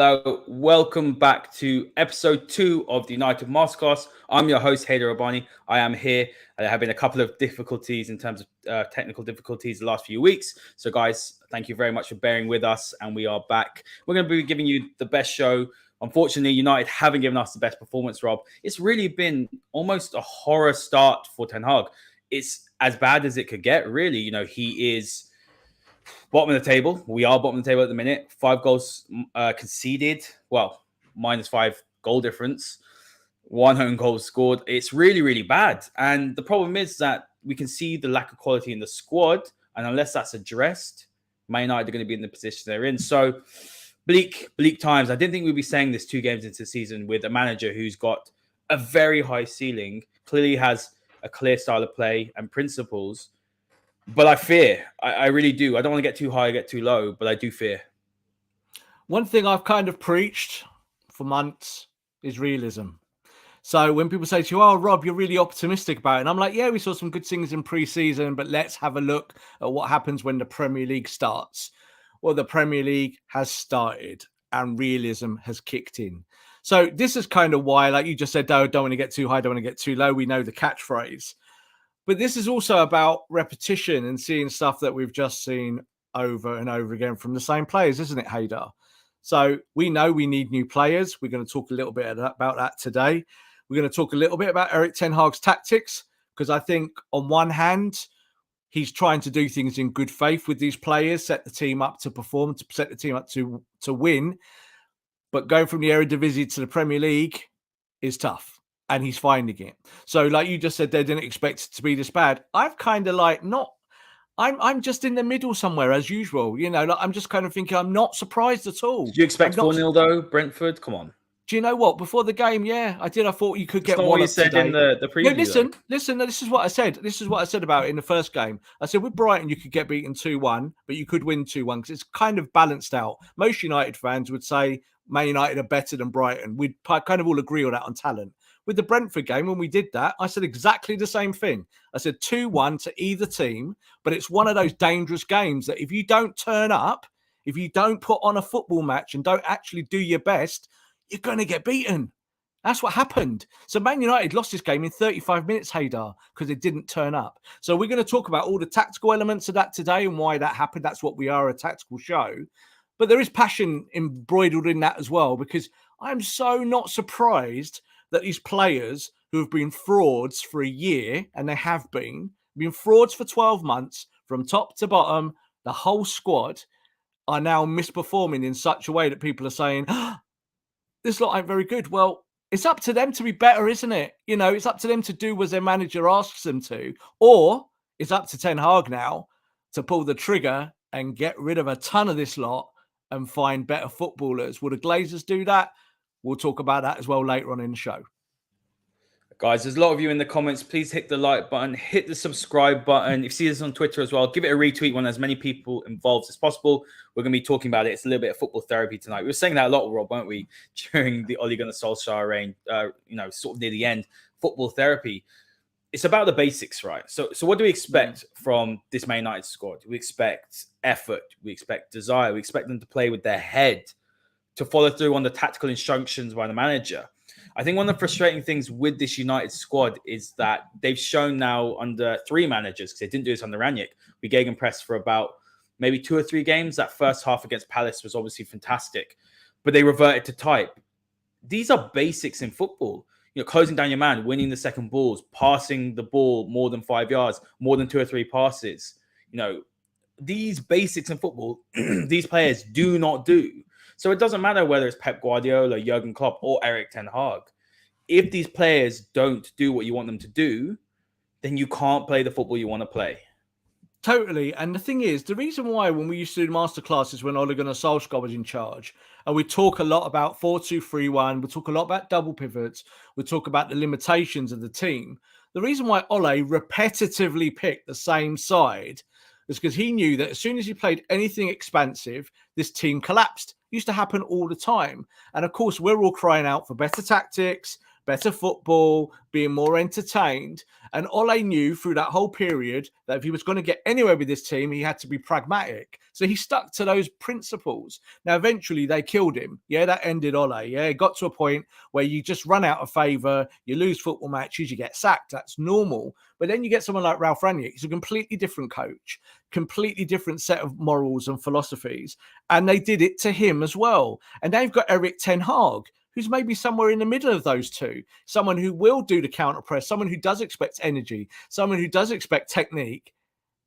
Hello, welcome back to episode 2 of the United Masterclass. I'm your host, Haider Rubbani. I am here. There have been a couple of difficulties in terms of technical difficulties the last few weeks. So, guys, thank you very much for bearing with us. And we are back. We're going to be giving you the best show. Unfortunately, United haven't given us the best performance, Rob. It's really been almost a horror start for Ten Hag. It's as bad as it could get, really. You know, he is bottom of the table. We are bottom of the table at the minute. 5 goals conceded. Well, -5 goal difference. 1 own goal scored. It's really, really bad. And the problem is that we can see the lack of quality in the squad. And unless that's addressed, Man United are going to be in the position they're in. So bleak times. I didn't think we'd be saying this 2 games into the season with a manager who's got a very high ceiling, clearly has a clear style of play and principles. But I fear. I really do. I don't want to get too high, get too low, but I do fear. One thing I've kind of preached for months is realism. So when people say to you, oh, Rob, you're really optimistic about it. And I'm like, yeah, we saw some good things in pre-season, but let's have a look at what happens when the Premier League starts. Well, the Premier League has started and realism has kicked in. So this is kind of why, like you just said, don't want to get too high, don't want to get too low. We know the catchphrase. But this is also about repetition and seeing stuff that we've just seen over and over again from the same players, isn't it, Haider? So we know we need new players. We're going to talk a little bit about that today. We're going to talk a little bit about Erik Ten Hag's tactics, because I think on one hand, he's trying to do things in good faith with these players, set the team up to perform, to set the team up to win. But going from the Eredivisie to the Premier League is tough. And he's finding it. So, like you just said, they didn't expect it to be this bad. I've kind of like not. I'm just in the middle somewhere as usual. You know, like I'm just kind of thinking I'm not surprised at all. Did you expect 4-0 though, Brentford? Come on. Do you know what? Before the game, yeah, I did. I thought you could get one. What you said today. In the preview. No, listen. This is what I said. This is what I said about it in the first game. I said with Brighton you could get beaten 2-1, but you could win 2-1 because it's kind of balanced out. Most United fans would say Man United are better than Brighton. We'd kind of all agree on that on talent. With the Brentford game, when we did that, I said exactly the same thing. I said 2-1 to either team, but it's one of those dangerous games that if you don't turn up, if you don't put on a football match and don't actually do your best, you're going to get beaten. That's what happened. So Man United lost this game in 35 minutes, Haider, because they didn't turn up. So we're going to talk about all the tactical elements of that today and why that happened. That's what we are, a tactical show. But there is passion embroidered in that as well, because I'm so not surprised that these players who have been frauds for a year, and they have been frauds for 12 months, from top to bottom, the whole squad, are now misperforming in such a way that people are saying, this lot ain't very good. Well, it's up to them to be better, isn't it? You know, it's up to them to do what their manager asks them to. Or it's up to Ten Hag now to pull the trigger and get rid of a ton of this lot and find better footballers. Will the Glazers do that? We'll talk about that as well later on in the show. Guys, there's a lot of you in the comments. Please hit the like button, hit the subscribe button. If you see this on Twitter as well, give it a retweet. Want as many people involved as possible. We're going to be talking about it. It's a little bit of football therapy tonight. We were saying that a lot, Rob, weren't we? During the Ole Gunnar Solskjaer reign, sort of near the end, football therapy. It's about the basics, right? So what do we expect from this Man United squad? We expect effort. We expect desire. We expect them to play with their head, to follow through on the tactical instructions by the manager. I think one of the frustrating things with this United squad is that they've shown now under 3 managers, because they didn't do this under Ranić. We gegenpressed for about maybe 2 or 3 games. That first half against Palace was obviously fantastic, but they reverted to type. These are basics in football. You know, closing down your man, winning the second balls, passing the ball more than 5 yards, more than 2 or 3 passes. You know, these basics in football, these players do not do. So it doesn't matter whether it's Pep Guardiola, Jurgen Klopp, or Erik Ten Hag. If these players don't do what you want them to do, then you can't play the football you want to play. Totally. And the thing is, the reason why when we used to do masterclasses when Ole Gunnar Solskjaer was in charge, and we talk a lot about 4-2-3-1, we talk a lot about double pivots, we talk about the limitations of the team. The reason why Ole repetitively picked the same side is because he knew that as soon as he played anything expansive, this team collapsed. It used to happen all the time. And of course, we're all crying out for better tactics, better football, being more entertained. And Ole knew through that whole period that if he was going to get anywhere with this team, he had to be pragmatic. So he stuck to those principles. Now, eventually they killed him. Yeah, that ended Ole. Yeah, it got to a point where you just run out of favour, you lose football matches, you get sacked. That's normal. But then you get someone like Ralph Rangnick. He's a completely different coach, completely different set of morals and philosophies. And they did it to him as well. And they've got Erik Ten Hag, who's maybe somewhere in the middle of those two, someone who will do the counter press, someone who does expect energy, someone who does expect technique,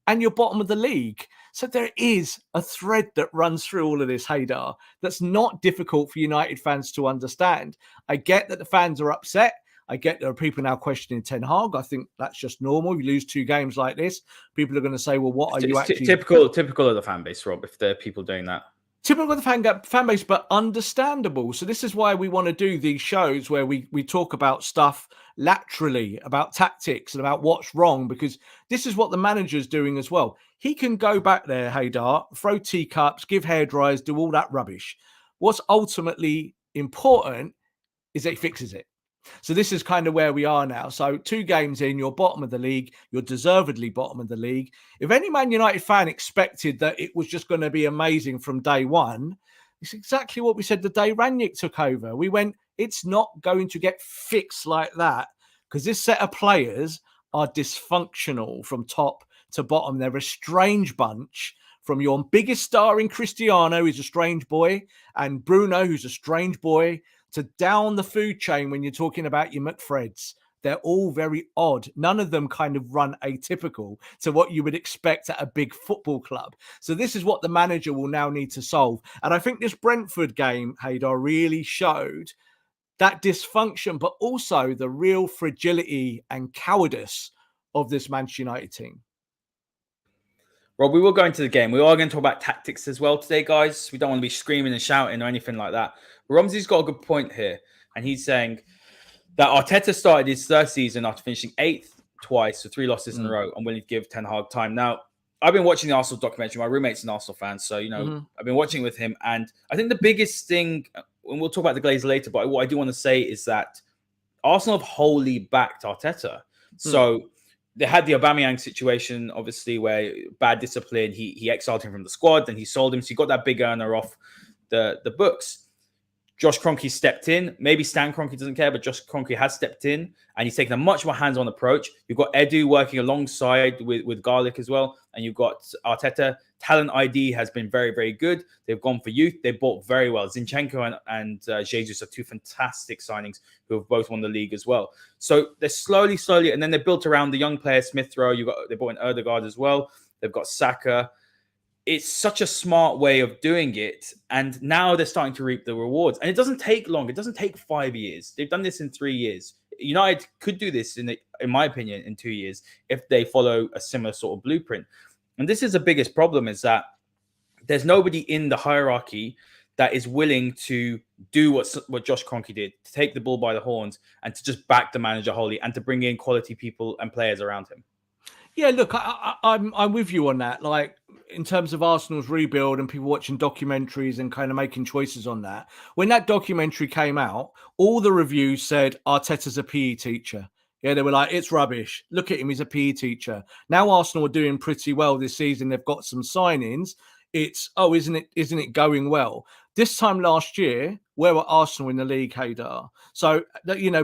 and you're bottom of the league. So there is a thread that runs through all of this, Haider, that's not difficult for United fans to understand. I get that the fans are upset. I get there are people now questioning Ten Hag. I think that's just normal. You lose 2 games like this, people are going to say, well, what are you actually... Typical of the fan base, Rob, if there are people doing that. Typical of the fan base, but understandable. So this is why we want to do these shows where we talk about stuff laterally, about tactics and about what's wrong, because this is what the manager's doing as well. He can go back there, Haider, throw teacups, give hairdryers, do all that rubbish. What's ultimately important is that he fixes it. So this is kind of where we are now. So 2 games in, you're bottom of the league. You're deservedly bottom of the league. If any Man United fan expected that it was just going to be amazing from day one, it's exactly what we said the day Rangnick took over. We went, it's not going to get fixed like that because this set of players are dysfunctional from top to bottom. They're a strange bunch. From your biggest star in Cristiano, who's a strange boy, and Bruno, who's a strange boy, to down the food chain when you're talking about your McFreds. They're all very odd. None of them kind of run atypical to what you would expect at a big football club. So this is what the manager will now need to solve. And I think this Brentford game, Haider, really showed that dysfunction, but also the real fragility and cowardice of this Manchester United team. Rob, we will go into the game. We are going to talk about tactics as well today, guys. We don't want to be screaming and shouting or anything like that. Romsey's got a good point here. And he's saying that Arteta started his 3rd season after finishing 8th twice, so 3 losses in a row, and willing to give Ten Hag time. Now, I've been watching the Arsenal documentary. My roommate's an Arsenal fan, so, I've been watching with him. And I think the biggest thing, and we'll talk about the Glazer later, but what I do want to say is that Arsenal have wholly backed Arteta. So they had the Aubameyang situation, obviously, where bad discipline. He exiled him from the squad, then he sold him. So he got that big earner off the books. Josh Kroenke stepped in. Maybe Stan Kroenke doesn't care, but Josh Kroenke has stepped in, and he's taken a much more hands-on approach. You've got Edu working alongside with Garlic as well, and you've got Arteta. Talent ID has been very, very good. They've gone for youth. They bought very well. Zinchenko and Jesus are 2 fantastic signings who have both won the league as well. So they're slowly, and then they built around the young player Smith Rowe. They bought in Ødegaard as well. They've got Saka. It's such a smart way of doing it. And now they're starting to reap the rewards. And it doesn't take long. It doesn't take 5 years. They've done this in 3 years. United could do this, in my opinion, in 2 years if they follow a similar sort of blueprint. And this is the biggest problem, is that there's nobody in the hierarchy that is willing to do what Josh Kroenke did, to take the bull by the horns and to just back the manager wholly and to bring in quality people and players around him. Yeah, look, I'm with you on that. Like, in terms of Arsenal's rebuild and people watching documentaries and kind of making choices on that. When that documentary came out, all the reviews said Arteta's a PE teacher. Yeah, they were like, it's rubbish. Look at him, he's a PE teacher. Now Arsenal are doing pretty well this season. They've got some signings. It's, isn't it going well? This time last year, where were Arsenal in the league, Haider? So,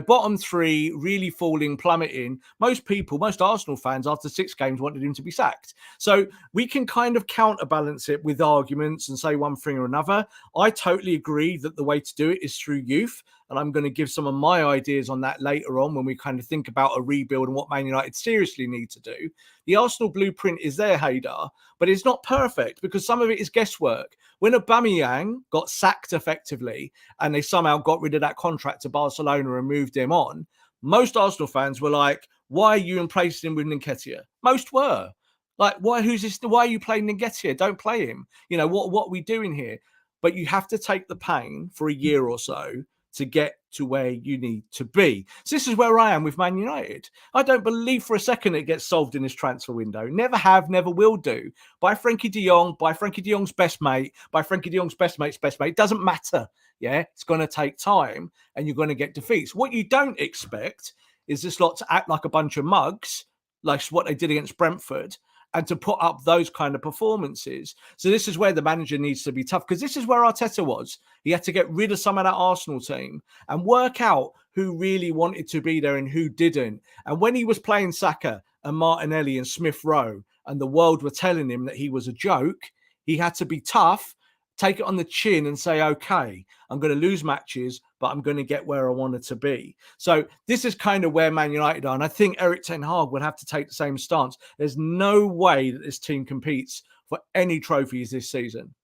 bottom 3, really falling, plummeting. Most Arsenal fans, after 6 games, wanted him to be sacked. So we can kind of counterbalance it with arguments and say one thing or another. I totally agree that the way to do it is through youth. And I'm going to give some of my ideas on that later on when we kind of think about a rebuild and what Man United seriously need to do. The Arsenal blueprint is there, Haider, but it's not perfect because some of it is guesswork. When Aubameyang got sacked effectively and they somehow got rid of that contract to Barcelona and moved him on, most Arsenal fans were like, why are you replacing him with Nketiah? Most were. Like, why are you playing Nketiah? Don't play him. What are we doing here? But you have to take the pain for a year or so to get to where you need to be. So this is where I am with Man United. I don't believe for a second it gets solved in this transfer window. Never have, never will do. Buy Frankie de Jong, buy Frankie de Jong's best mate, buy Frankie de Jong's best mate's best mate. It doesn't matter. Yeah, it's going to take time and you're going to get defeats. What you don't expect is this lot to act like a bunch of mugs, like what they did against Brentford, and to put up those kind of performances. So this is where the manager needs to be tough, because this is where Arteta was. He had to get rid of some of that Arsenal team and work out who really wanted to be there and who didn't. And when he was playing Saka and Martinelli and Smith Rowe, and the world were telling him that he was a joke, he had to be tough, take it on the chin and say, okay, I'm going to lose matches, but I'm going to get where I wanted to be. So this is kind of where Man United are. And I think Erik Ten Hag would have to take the same stance. There's no way that this team competes for any trophies this season.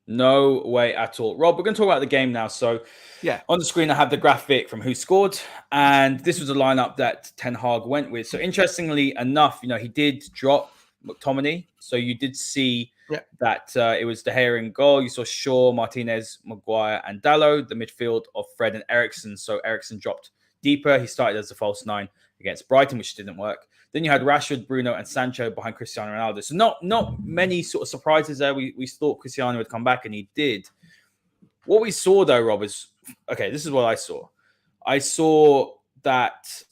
No way at all. Rob, we're going to talk about the game now. So yeah, on the screen, I have the graphic from who scored. And this was a lineup that Ten Hag went with. So interestingly enough, he did drop McTominay. So you did see that it was De Gea in goal. You saw Shaw, Martinez, Maguire, and Dalot, the midfield of Fred and Eriksen. So Eriksen dropped deeper. He started as a false 9 against Brighton, which didn't work. Then you had Rashford, Bruno, and Sancho behind Cristiano Ronaldo. So not many sort of surprises there. We thought Cristiano would come back, and he did. What we saw, though, Rob, is... Okay, this is what I saw. I saw that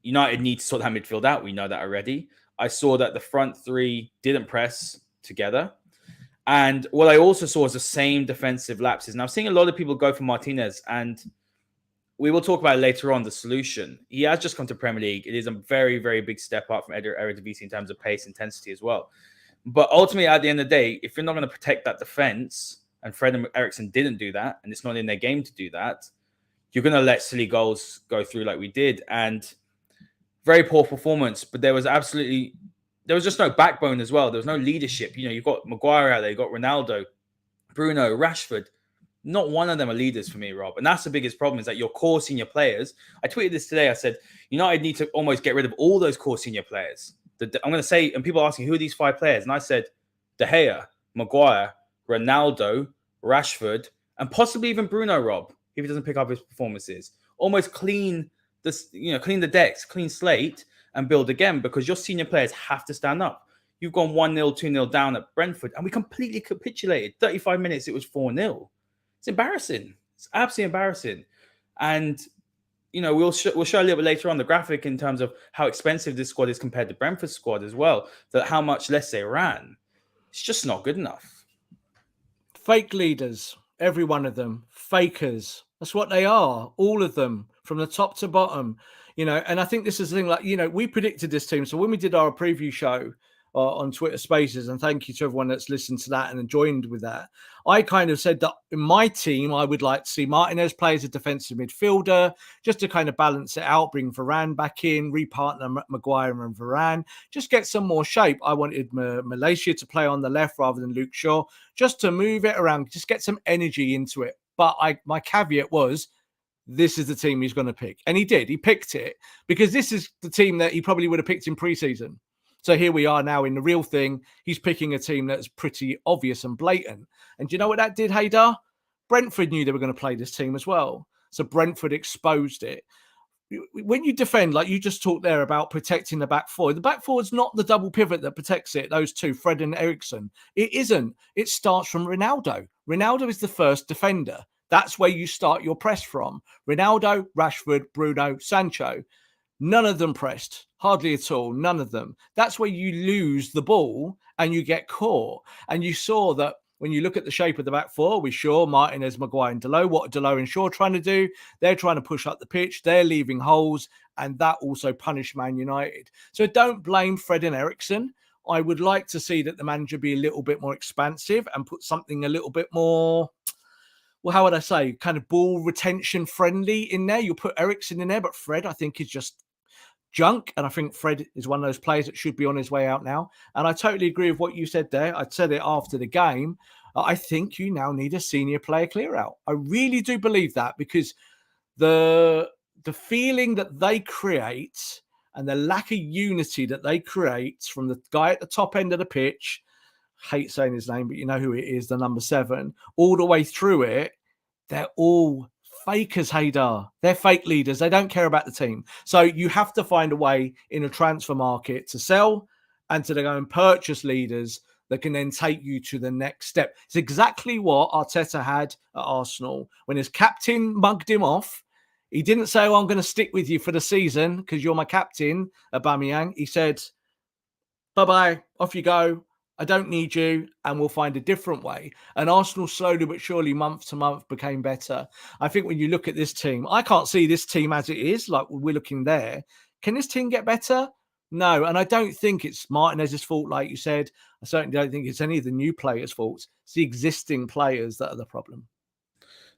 United need to sort that midfield out. We know that already. I saw that the front three didn't press together. And what I also saw is the same defensive lapses. And I'm seeing a lot of people go for Martinez, and we will talk about it later on, the solution. He has just come to Premier League. It is a very, very big step up from Eredivisie in terms of pace, intensity as well. But ultimately, at the end of the day, if you're not going to protect that defense, and Fred and Eriksen didn't do that, and it's not in their game to do that, you're going to let silly goals go through like we did. And very poor performance, but there was just no backbone as well. There was no leadership. You've got Maguire out there, you've got Ronaldo, Bruno, Rashford. Not one of them are leaders for me, Rob. And that's the biggest problem, is that your core senior players... I tweeted this today. I said, United need to almost get rid of all those core senior players. I'm going to say, and people are asking, who are these 5 players? And I said, De Gea, Maguire, Ronaldo, Rashford, and possibly even Bruno, Rob, if he doesn't pick up his performances. Almost clean the decks, clean slate, and build again, because your senior players have to stand up. You've gone 1-0, 2-0 down at Brentford, and we completely capitulated. 35 minutes, it was 4-0. It's embarrassing. It's absolutely embarrassing. And, we'll show a little bit later on the graphic in terms of how expensive this squad is compared to Brentford's squad as well, that how much less they ran. It's just not good enough. Fake leaders, every one of them, fakers. That's what they are, all of them, from the top to bottom. And I think this is the thing, we predicted this team. So when we did our preview show on Twitter Spaces, and thank you to everyone that's listened to that and joined with that, I kind of said that in my team, I would like to see Martinez play as a defensive midfielder, just to kind of balance it out, bring Varane back in, repartner Maguire and Varane, just get some more shape. I wanted Malaysia to play on the left rather than Luke Shaw, just to move it around, just get some energy into it. But my caveat was, this is the team he's going to pick. And he did. He picked it because this is the team that he probably would have picked in pre-season. So here we are now in the real thing. He's picking a team that's pretty obvious and blatant. And do you know what that did, Haider? Brentford knew they were going to play this team as well. So Brentford exposed it. When you defend, like you just talked there about protecting the back four, the back four is not the double pivot that protects it, those two, Fred and Eriksen. It isn't. It starts from Ronaldo. Ronaldo is the first defender. That's where you start your press from. Ronaldo, Rashford, Bruno, Sancho. None of them pressed. Hardly at all. None of them. That's where you lose the ball and you get caught. And you saw that when you look at the shape of the back four with Shaw, Martinez, Maguire and Dalot, what are Dalot and Shaw trying to do? They're trying to push up the pitch. They're leaving holes. And that also punished Man United. So don't blame Fred and Eriksen. I would like to see that the manager be a little bit more expansive and put something a little bit more... well, how would I say, kind of ball retention friendly in there. You'll put Eriksen in there, but Fred, I think, is just junk. And I think Fred is one of those players that should be on his way out now. And I totally agree with what you said there. I said it after the game. I think you now need a senior player clear out. I really do believe that, because the feeling that they create and the lack of unity that they create from the guy at the top end of the pitch, hate saying his name, but you know who it is, the number 7, all the way through it, they're all fakers, Haider. They're fake leaders. They don't care about the team. So you have to find a way in a transfer market to sell and to go and purchase leaders that can then take you to the next step. It's exactly what Arteta had at Arsenal when his captain mugged him off. He didn't say, I'm going to stick with you for the season because you're my captain, Aubameyang. He said, bye-bye, off you go. I don't need you, and we'll find a different way. And Arsenal slowly but surely, month to month, became better. I think when you look at this team, I can't see this team as it is, like we're looking there. Can this team get better? No, and I don't think it's Martinez's fault, like you said. I certainly don't think it's any of the new players' faults. It's the existing players that are the problem.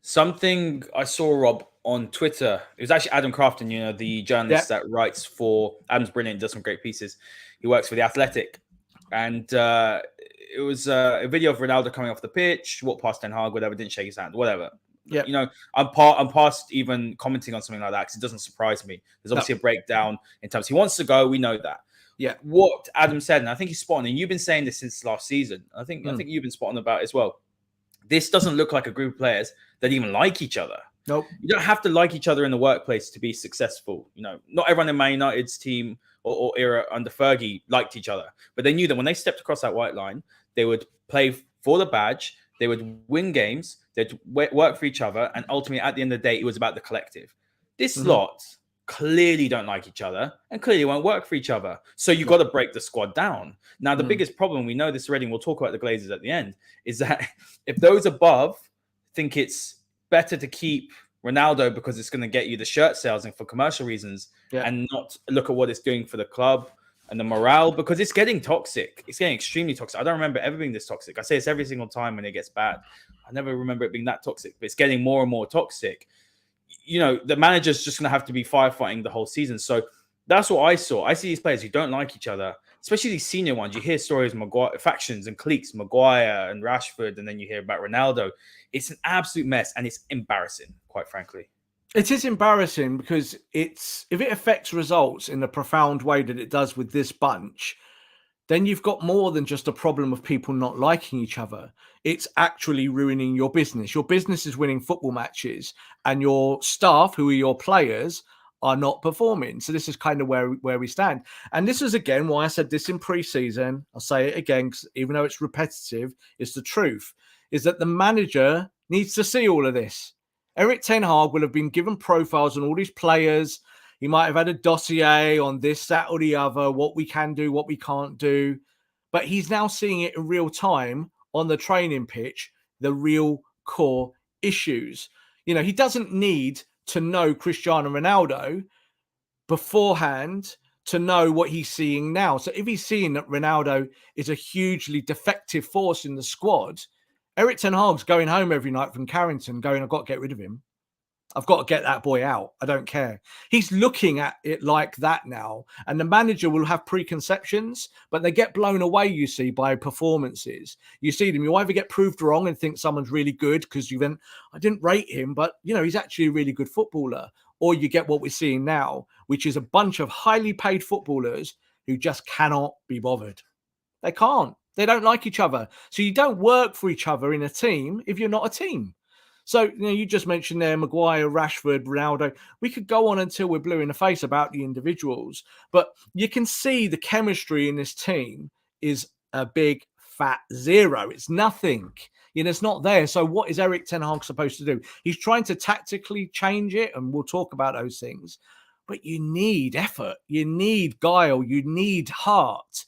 Something I saw, Rob, on Twitter. It was actually Adam Crafton, the journalist that writes for Adam's brilliant, does some great pieces. He works for The Athletic. And it was a video of Ronaldo coming off the pitch, walked past Ten Hag, whatever, didn't shake his hand, whatever. Yeah. I'm past even commenting on something like that because it doesn't surprise me. There's obviously a breakdown in terms he wants to go. We know that. Yeah. What Adam said, and I think he's spot on, and you've been saying this since last season. I think you've been spot on about it as well. This doesn't look like a group of players that even like each other. Nope. You don't have to like each other in the workplace to be successful. Not everyone in Man United's team or era under Fergie liked each other, but they knew that when they stepped across that white line, they would play for the badge, they would win games, they'd work for each other, and ultimately, at the end of the day, it was about the collective. This lot clearly don't like each other and clearly won't work for each other. So you've got to break the squad down. Now, the biggest problem, we know this already, and we'll talk about the Glazers at the end, is that if those above think it's better to keep Ronaldo because it's going to get you the shirt sales and for commercial reasons and not look at what it's doing for the club and the morale, because it's getting toxic. It's getting extremely toxic. I don't remember ever being this toxic. I say this every single time when it gets bad. I never remember it being that toxic, but it's getting more and more toxic. The manager's just going to have to be firefighting the whole season. So that's what I saw. I see these players who don't like each other, especially these senior ones. You hear stories of Maguire, factions and cliques, Maguire and Rashford, and then you hear about Ronaldo. It's an absolute mess, and it's embarrassing, quite frankly. It is embarrassing because if it affects results in the profound way that it does with this bunch, then you've got more than just a problem of people not liking each other. It's actually ruining your business. Your business is winning football matches, and your staff, who are your players, are not performing. So this is kind of where we stand. And this is, again, why I said this in pre-season. I'll say it again, because even though it's repetitive, it's the truth, is that the manager needs to see all of this. Erik Ten Hag will have been given profiles on all these players. He might have had a dossier on this, that, or the other, what we can do, what we can't do. But he's now seeing it in real time on the training pitch, the real core issues. He doesn't need to know Cristiano Ronaldo beforehand to know what he's seeing now. So if he's seeing that Ronaldo is a hugely defective force in the squad, Erik Ten Hag's going home every night from Carrington going, I've got to get rid of him. I've got to get that boy out. I don't care. He's looking at it like that now. And the manager will have preconceptions, but they get blown away, you see, by performances. You see them. You either get proved wrong and think someone's really good because you went, I didn't rate him, but, he's actually a really good footballer. Or you get what we're seeing now, which is a bunch of highly paid footballers who just cannot be bothered. They can't. They don't like each other. So you don't work for each other in a team if you're not a team. So, you just mentioned there, Maguire, Rashford, Ronaldo. We could go on until we're blue in the face about the individuals. But you can see the chemistry in this team is a big, fat zero. It's nothing. It's not there. So what is Erik Ten Hag supposed to do? He's trying to tactically change it, and we'll talk about those things. But you need effort. You need guile. You need heart.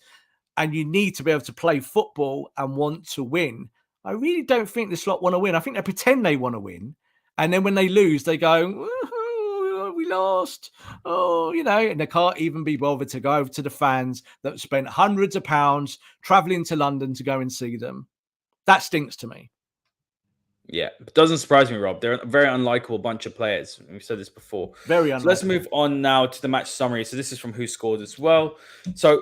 And you need to be able to play football and want to win. I really don't think this lot want to win. I think they pretend they want to win. And then when they lose, they go, oh, we lost. Oh, and they can't even be bothered to go over to the fans that spent hundreds of pounds traveling to London to go and see them. That stinks to me. Yeah, it doesn't surprise me, Rob. They're a very unlikable bunch of players. We've said this before. Very unlikable. So let's move on now to the match summary. So this is from Who Scored as well. So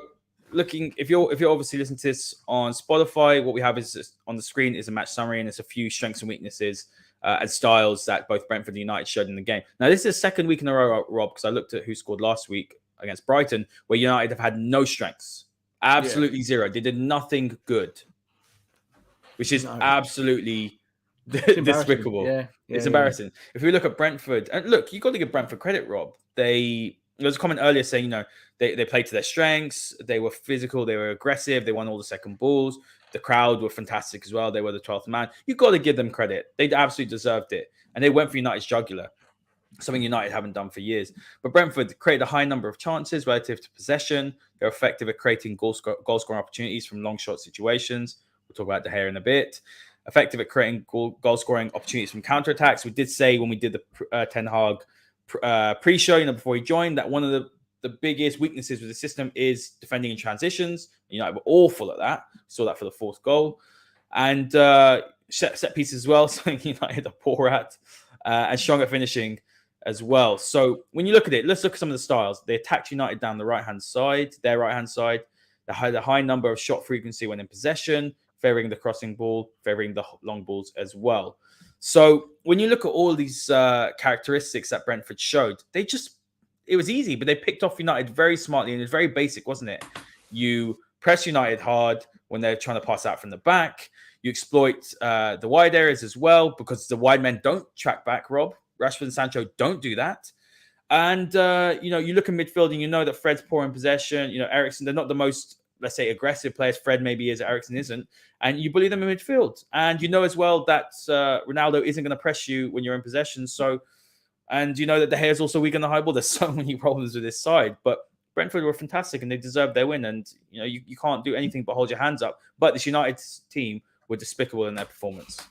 if you're obviously listening to this on Spotify, what we have is on the screen is a match summary, and it's a few strengths and weaknesses and styles that both Brentford and United showed in the game. Now, this is the second week in a row, Rob, because I looked at Who Scored last week against Brighton, where United have had no strengths, absolutely zero. They did nothing good, which is absolutely despicable. It's embarrassing. If we look at Brentford, and look, you got to give Brentford credit, Rob. There was a comment earlier saying, they played to their strengths. They were physical. They were aggressive. They won all the second balls. The crowd were fantastic as well. They were the 12th man. You've got to give them credit. They absolutely deserved it. And they went for United's jugular, something United haven't done for years. But Brentford created a high number of chances relative to possession. They're effective at creating goal-scoring opportunities from long shot situations. We'll talk about De Gea in a bit. Effective at creating goal-scoring opportunities from counterattacks. We did say when we did the Ten Hag pre-show, before he joined, that one of the biggest weaknesses with the system is defending in transitions. United were awful at that. We saw that for the fourth goal. And set pieces as well, something United are poor at. And strong at finishing as well. So when you look at it, let's look at some of the styles. They attacked United down the right-hand side, their right-hand side. They had a high number of shot frequency when in possession, favoring the crossing ball, favoring the long balls as well. So when you look at all these characteristics that Brentford showed, it was easy, but they picked off United very smartly, and it was very basic, wasn't it? You press United hard when they're trying to pass out from the back. You exploit the wide areas as well, because the wide men don't track back, Rob. Rashford and Sancho don't do that. And, you look in midfield and you know that Fred's poor in possession. Eriksen, they're not the most, let's say, aggressive players. Fred maybe is, Eriksen isn't. And you bully them in midfield. And you know as well that Ronaldo isn't going to press you when you're in possession. And you know that De Gea is also weak on the high ball. There's so many problems with this side. But Brentford were fantastic and they deserved their win. And, you can't do anything but hold your hands up. But this United team were despicable in their performance.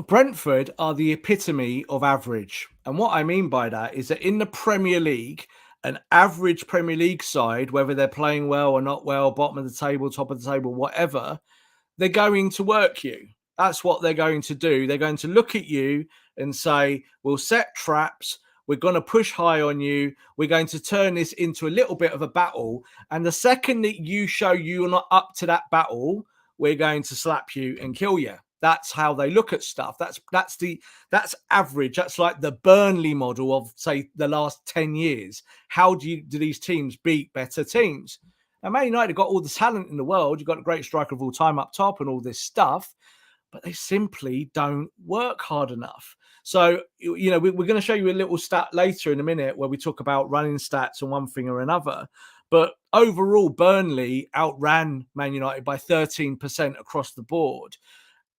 Brentford are the epitome of average. And what I mean by that is that in the Premier League, an average Premier League side, whether they're playing well or not well, bottom of the table, top of the table, whatever, they're going to work you. That's what they're going to do. They're going to look at you and say, we'll set traps. We're going to push high on you. We're going to turn this into a little bit of a battle. And the second that you show you're not up to that battle, we're going to slap you and kill you. That's how they look at stuff. That's average. That's like the Burnley model of, say, the last 10 years. How do these teams beat better teams? Now, Man United got all the talent in the world. You've got a great striker of all time up top and all this stuff, but they simply don't work hard enough. So, we're going to show you a little stat later in a minute where we talk about running stats and one thing or another. But overall, Burnley outran Man United by 13% across the board.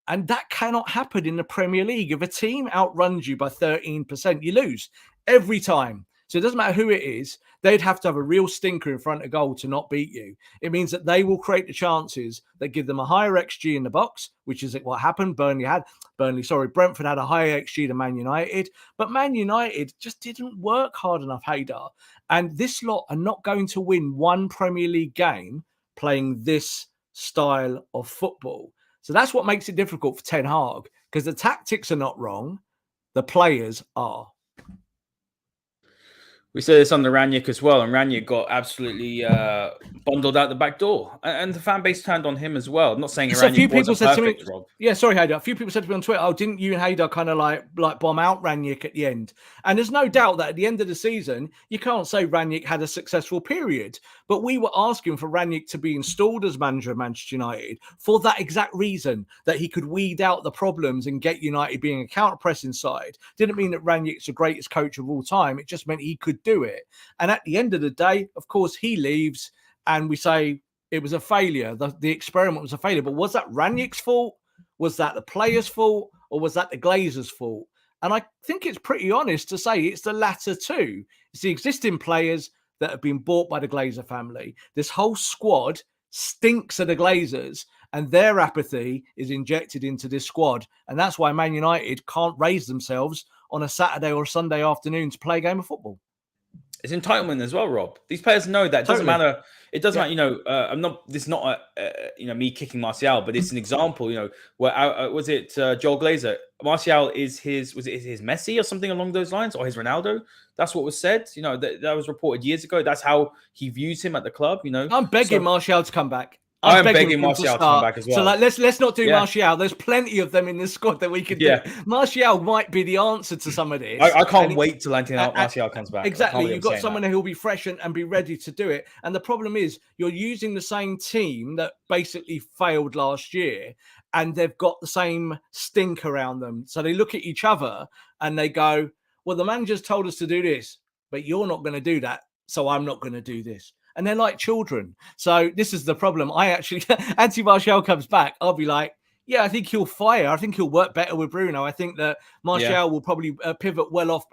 And that cannot happen in the Premier League. If a team outruns you by 13%, you lose every time. So it doesn't matter who it is. They'd have to have a real stinker in front of goal to not beat you. It means that they will create the chances that give them a higher XG in the box, which is what happened. Brentford had a higher XG than Man United. But Man United just didn't work hard enough, Haider. And this lot are not going to win one Premier League game playing this style of football. So that's what makes it difficult for Ten Hag, because the tactics are not wrong. The players are. We said this on the Ranić as well, and Ranić got absolutely bundled out the back door, and the fan base turned on him as well. I'm not saying Ranić wasn't perfect, Rob. Yeah, sorry, Haider. A few people said to me on Twitter, "Oh, didn't you and Haider kind of like bomb out Ranić at the end?" And there's no doubt that at the end of the season, you can't say Ranić had a successful period, but we were asking for Ranić to be installed as manager of Manchester United for that exact reason, that he could weed out the problems and get United being a counter-pressing side. Didn't mean that Ranić's the greatest coach of all time. It just meant he could do it. And at the end of the day, of course, he leaves and we say it was a failure. The experiment was a failure. But was that Ranić's fault? Was that the players' fault? Or was that the Glazers' fault? And I think it's pretty honest to say it's the latter two. It's the existing players that have been bought by the Glazer family. This whole squad stinks of the Glazers, and their apathy is injected into this squad. And that's why Man United can't raise themselves on a Saturday or Sunday afternoon to play a game of football. It's entitlement as well, Rob. These players know that. It doesn't matter. It doesn't matter. I'm not. This is not me kicking Martial, but it's an example. Where was it Joel Glazer? Martial is his. Was it his Messi or something along those lines, or his Ronaldo? That's what was said. That was reported years ago. That's how he views him at the club. I'm begging Martial to come back. I'm begging Martial to come back as well. So let's not do Martial. There's plenty of them in this squad that we could do. Martial might be the answer to some of this. I can't wait till Martial comes back. Exactly. You've got someone who'll be fresh and be ready to do it. And the problem is you're using the same team that basically failed last year, and they've got the same stink around them. So they look at each other and they go, well, the manager's told us to do this, but you're not going to do that. So I'm not going to do this. and they're like children. So this is the problem. I actually, Anthony Martial comes back, I'll be like, yeah, I think he'll fire. I think he'll work better with Bruno. I think that Martial will probably pivot well off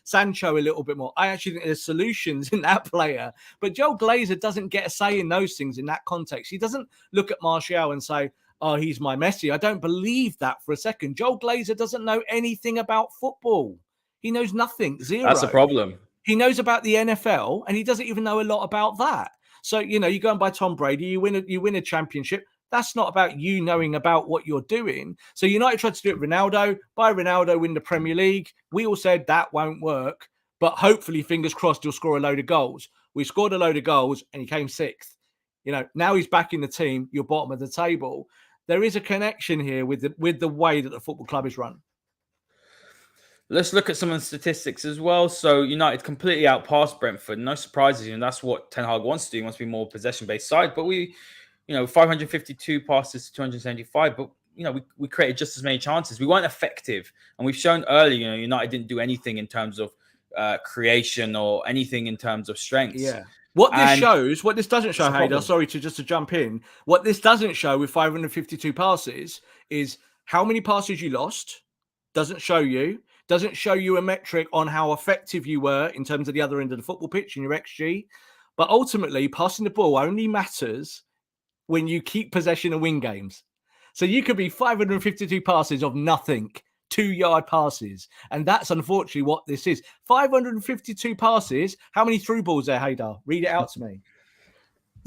Sancho a little bit more. I actually think there's solutions in that player. But Joel Glazer doesn't get a say in those things in that context. He doesn't look at Martial and say, oh, he's my Messi. I don't believe that for a second. Joel Glazer doesn't know anything about football. He knows nothing, zero. That's a problem. He knows about the NFL, and he doesn't even know a lot about that. So, you know, you go and buy Tom Brady, you win a championship. That's not about you knowing about what you're doing. So United tried to do it with Ronaldo, buy Ronaldo, win the Premier League. We all said that won't work, but hopefully, fingers crossed, he'll score a load of goals. We scored a load of goals, and he came 6th. You know, now he's back in the team. You're bottom of the table. There is a connection here with the way that the football club is run. Let's look at some of the statistics as well. So United completely outpassed Brentford. No surprises, and that's what Ten Hag wants to do. He wants to be more possession-based side. But we, 552 passes to 275. But we created just as many chances. We weren't effective, and we've shown early. United didn't do anything in terms of creation or anything in terms of strengths. Yeah. What this doesn't show, Haider, sorry to jump in. What this doesn't show with 552 passes is how many passes you lost. Doesn't show you a metric on how effective you were in terms of the other end of the football pitch and your XG. But ultimately, passing the ball only matters when you keep possession and win games. So you could be 552 passes of nothing, 2-yard passes. And that's unfortunately what this is. 552 passes. How many through balls there, Haider? Read it out to me.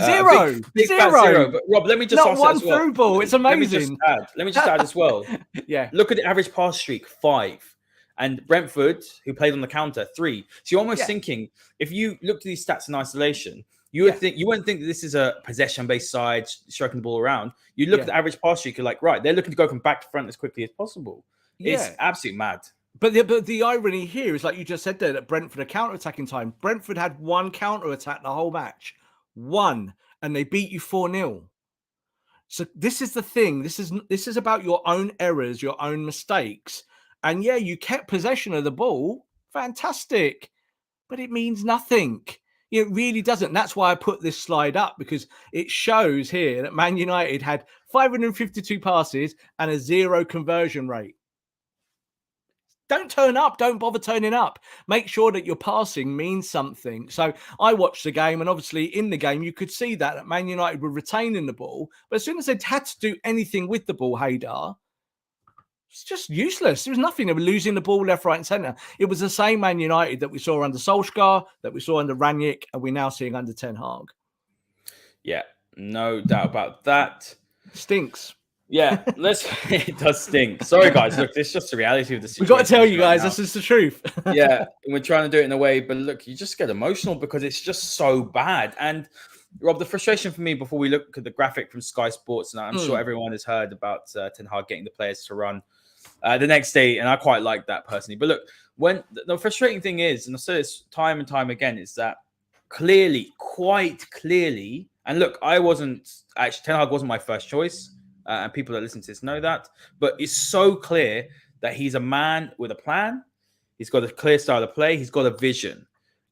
Zero. Zero. But Rob, let me just not one through ball. It's amazing. Let me just add as well. Yeah. Look at the average pass streak, 5. And Brentford, who played on the counter, 3. So you're almost thinking, if you look at these stats in isolation, you wouldn't think that this is a possession-based side, stroking the ball around. You look at the average pass streak, you're like, right, they're looking to go from back to front as quickly as possible. It's absolutely mad. But the irony here is, like you just said there, that Brentford are counter-attacking time. Brentford had 1 counter-attack the whole match. 1. And they beat you 4-0. So this is the thing. This is about your own errors, your own mistakes. And yeah, you kept possession of the ball. Fantastic. But it means nothing. It really doesn't. That's why I put this slide up, because it shows here that Man United had 552 passes and a 0 conversion rate. Don't turn up. Don't bother turning up. Make sure that your passing means something. So I watched the game, and obviously in the game, you could see that Man United were retaining the ball. But as soon as they had to do anything with the ball, Haider, it's just useless. There was nothing. They were losing the ball left, right, and centre. It was the same Man United that we saw under Solskjaer, that we saw under Rangnick, and we're now seeing under Ten Hag. Yeah, no doubt about that. Stinks. Yeah, it does stink. Sorry, guys. Look, this is just the reality of the situation. We've got to tell you guys, this is the truth. Yeah, and we're trying to do it in a way, but look, you just get emotional because it's just so bad. And Rob, the frustration for me before we look at the graphic from Sky Sports, and I'm sure everyone has heard about Ten Hag getting the players to run the next day, and I quite like that personally. But look, when the frustrating thing is, and I've said this time and time again, is that quite clearly, and look, Ten Hag wasn't my first choice. And people that listen to this know that. But it's so clear that he's a man with a plan. He's got a clear style of play. He's got a vision.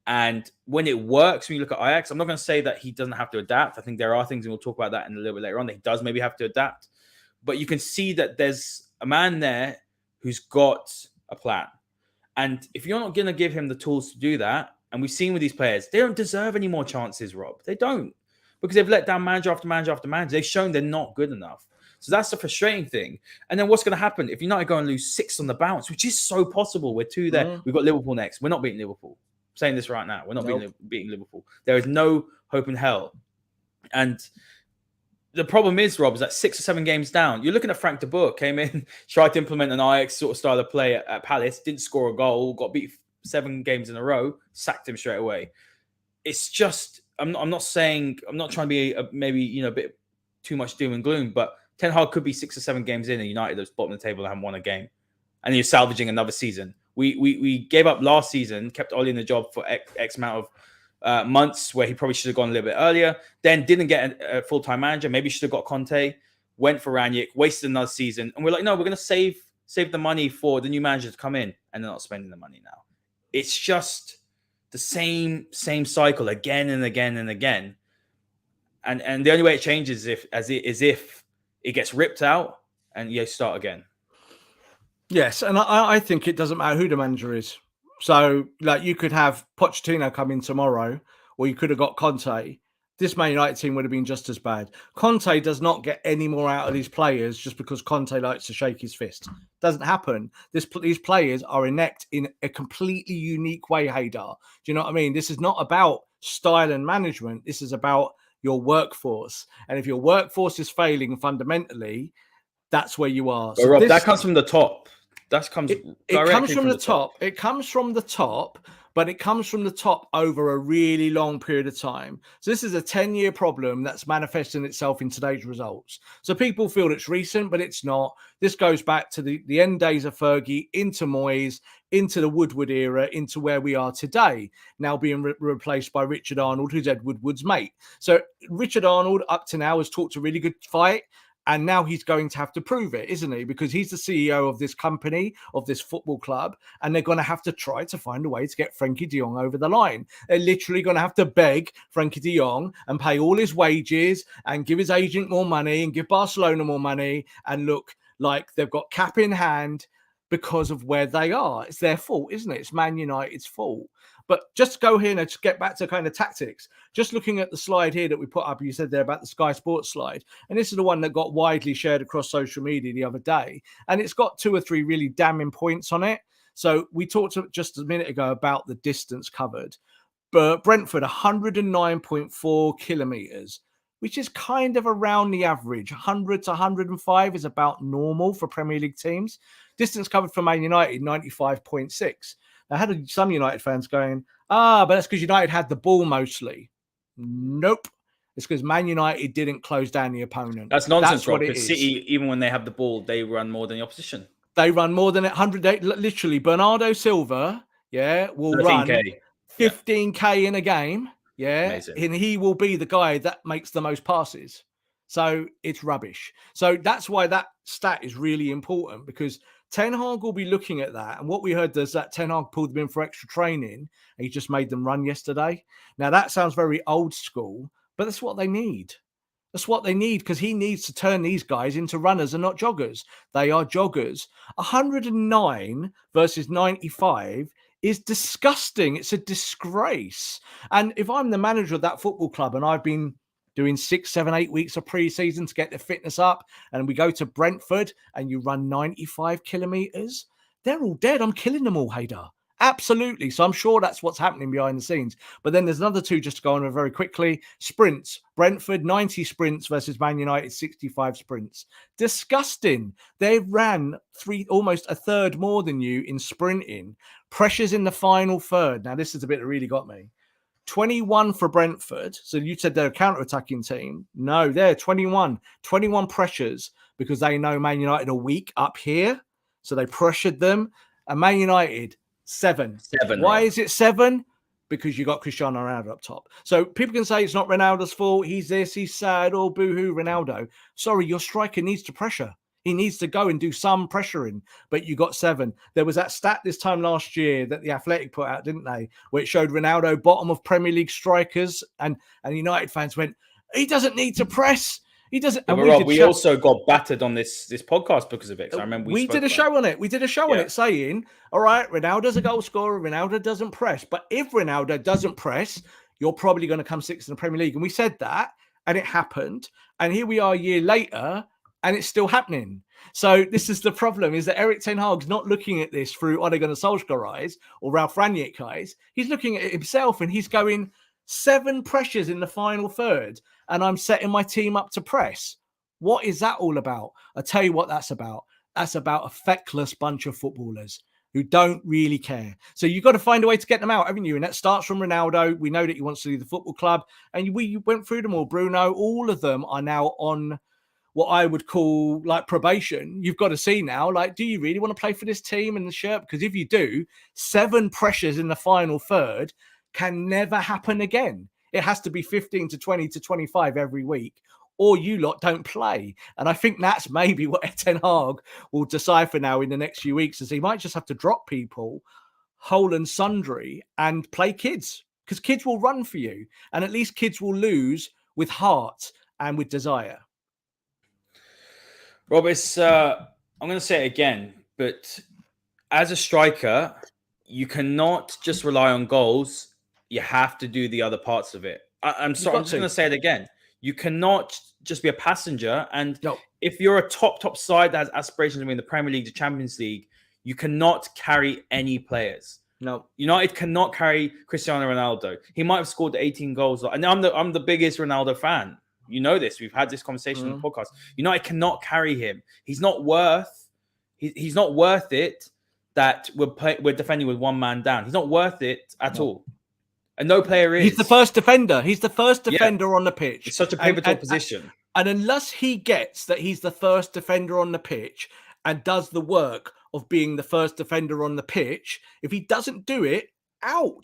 And when it works, when you look at Ajax, I'm not going to say that he doesn't have to adapt. I think there are things, and we'll talk about that in a little bit later on, that he does maybe have to adapt. But you can see that there's a man there who's got a plan. And if you're not going to give him the tools to do that, and we've seen with these players, they don't deserve any more chances, Rob. They don't. Because they've let down manager after manager after manager. They've shown they're not good enough. So that's the frustrating thing. And then what's going to happen if United go and lose 6 on the bounce, which is so possible. We're 2 there. We've got Liverpool next. We're not beating Liverpool. I'm saying this right now. We're not beating Liverpool. There is no hope in hell. And the problem is, Rob, is that 6 or 7 games down, you're looking at Frank de Boer, came in, tried to implement an Ajax sort of style of play at Palace, didn't score a goal, got beat 7 games in a row, sacked him straight away. It's just, I'm not trying to be a bit too much doom and gloom, but Ten Hag could be 6 or 7 games in, and United that's bottom of the table and haven't won a game, and you're salvaging another season. We gave up last season, kept Oli in the job for X amount of months, where he probably should have gone a little bit earlier. Then didn't get a full-time manager. Maybe should have got Conte. Went for Rangnick, wasted another season, and we're like, no, we're going to save the money for the new manager to come in, and they're not spending the money now. It's just the same cycle again and again and again. And the only way it changes is if it gets ripped out and you start again. Yes, and I think it doesn't matter who the manager is. So, like, you could have Pochettino come in tomorrow, or you could have got Conte. This Man United team would have been just as bad. Conte does not get any more out of these players just because Conte likes to shake his fist. Doesn't happen. These players are inept in a completely unique way, Haider. Do you know what I mean? This is not about style and management. This is about your workforce. And if your workforce is failing fundamentally, that's where you are. So Rob, that comes from the top. It comes from the top. It comes from the top, but it comes from the top over a really long period of time. So this is a 10-year problem that's manifesting itself in today's results. So people feel it's recent, but it's not. This goes back to the end days of Fergie, into Moyes, into the Woodward era, into where we are today, now being replaced by Richard Arnold, who's Ed Woodward's mate. So Richard Arnold, up to now, has talked a really good fight. And now he's going to have to prove it, isn't he? Because he's the CEO of this company, of this football club, and they're going to have to try to find a way to get Frankie de Jong over the line. They're literally going to have to beg Frankie de Jong and pay all his wages and give his agent more money and give Barcelona more money and look like they've got cap in hand because of where they are. It's their fault, isn't it? It's Man United's fault. But just to go here and just get back to kind of tactics, just looking at the slide here that we put up, you said there about the Sky Sports slide, and this is the one that got widely shared across social media the other day, and it's got 2 or 3 really damning points on it. So we talked just a minute ago about the distance covered, but Brentford 109.4 kilometers, which is kind of around the average. 100 to 105 is about normal for Premier League teams. Distance covered for Man United 95.6. I had some United fans going, but that's because United had the ball mostly. Nope. It's because Man United didn't close down the opponent. That's nonsense, Rob, because City, even when they have the ball, they run more than the opposition. They run more than 100. Literally, Bernardo Silva, will 13K. Run 15K in a game. Yeah. Amazing. And he will be the guy that makes the most passes. So it's rubbish. So that's why that stat is really important, because Ten Hag will be looking at that. And what we heard is that Ten Hag pulled them in for extra training and he just made them run yesterday. Now, that sounds very old school, but that's what they need. That's what they need, because he needs to turn these guys into runners and not joggers. They are joggers. 109 versus 95 is disgusting. It's a disgrace. And if I'm the manager of that football club and I've been doing 6, 7, 8 weeks of pre-season to get the fitness up, and we go to Brentford and you run 95 kilometers, they're all dead. I'm killing them all, Haider. Absolutely. So I'm sure that's what's happening behind the scenes. But then there's another 2 just to go on very quickly. Sprints. Brentford, 90 sprints versus Man United, 65 sprints. Disgusting. They ran almost a third more than you in sprinting. Pressures in the final third. Now, this is the bit that really got me. 21 for Brentford. So you said they're a counter-attacking team. No, they're 21. 21 pressures because they know Man United are weak up here. So they pressured them. And Man United, 7. Why is it 7? Because you got Cristiano Ronaldo up top. So people can say it's not Ronaldo's fault. He's this, he's sad, or boo-hoo, Ronaldo. Sorry, your striker needs to pressure. He needs to go and do some pressuring, but you got 7. There was that stat this time last year that the Athletic put out, didn't they? Where it showed Ronaldo bottom of Premier League strikers, and United fans went, he doesn't need to press. He doesn't. And we also got battered on this podcast because of it. So I remember we did a show on it. We did a show on it saying, all right, Ronaldo's a goal scorer. Ronaldo doesn't press. But if Ronaldo doesn't press, you're probably going to come 6th in the Premier League. And we said that, and it happened. And here we are a year later, and it's still happening. So this is the problem, is that Erik Ten Hag's not looking at this through Ole Gunnar Solskjaer eyes or Ralph Rangnick eyes. He's looking at it himself, and he's going, 7 pressures in the final third, and I'm setting my team up to press. What is that all about? I tell you what that's about. That's about a feckless bunch of footballers who don't really care. So you've got to find a way to get them out, haven't you? And that starts from Ronaldo. We know that he wants to leave the football club. And we went through them all, Bruno. All of them are now on what I would call like probation. You've got to see now, like, do you really want to play for this team in the shirt? Because if you do, 7 pressures in the final third can never happen again. It has to be 15 to 20 to 25 every week, or you lot don't play. And I think that's maybe what Ten Hag will decipher now in the next few weeks, is he might just have to drop people. whole and sundry and play kids, because kids will run for you, and at least kids will lose with heart and with desire. Rob, it's I'm going to say it again, but as a striker, you cannot just rely on goals. You have to do the other parts of it. I'm sorry, I'm just going to say it again. You cannot just be a passenger. And if you're a top side that has aspirations to win the Premier League, the Champions League, you cannot carry any players. No, United cannot carry Cristiano Ronaldo. He might have scored 18 goals, and I'm the biggest Ronaldo fan. You know this. We've had this conversation on the podcast. United cannot carry him. He's not worth. He's not worth it. That we're defending with one man down. He's not worth it at all. And no player is. He's the first defender. He's the first defender on the pitch. It's such a pivotal position. And unless he gets that he's the first defender on the pitch and does the work of being the first defender on the pitch, if he doesn't do it,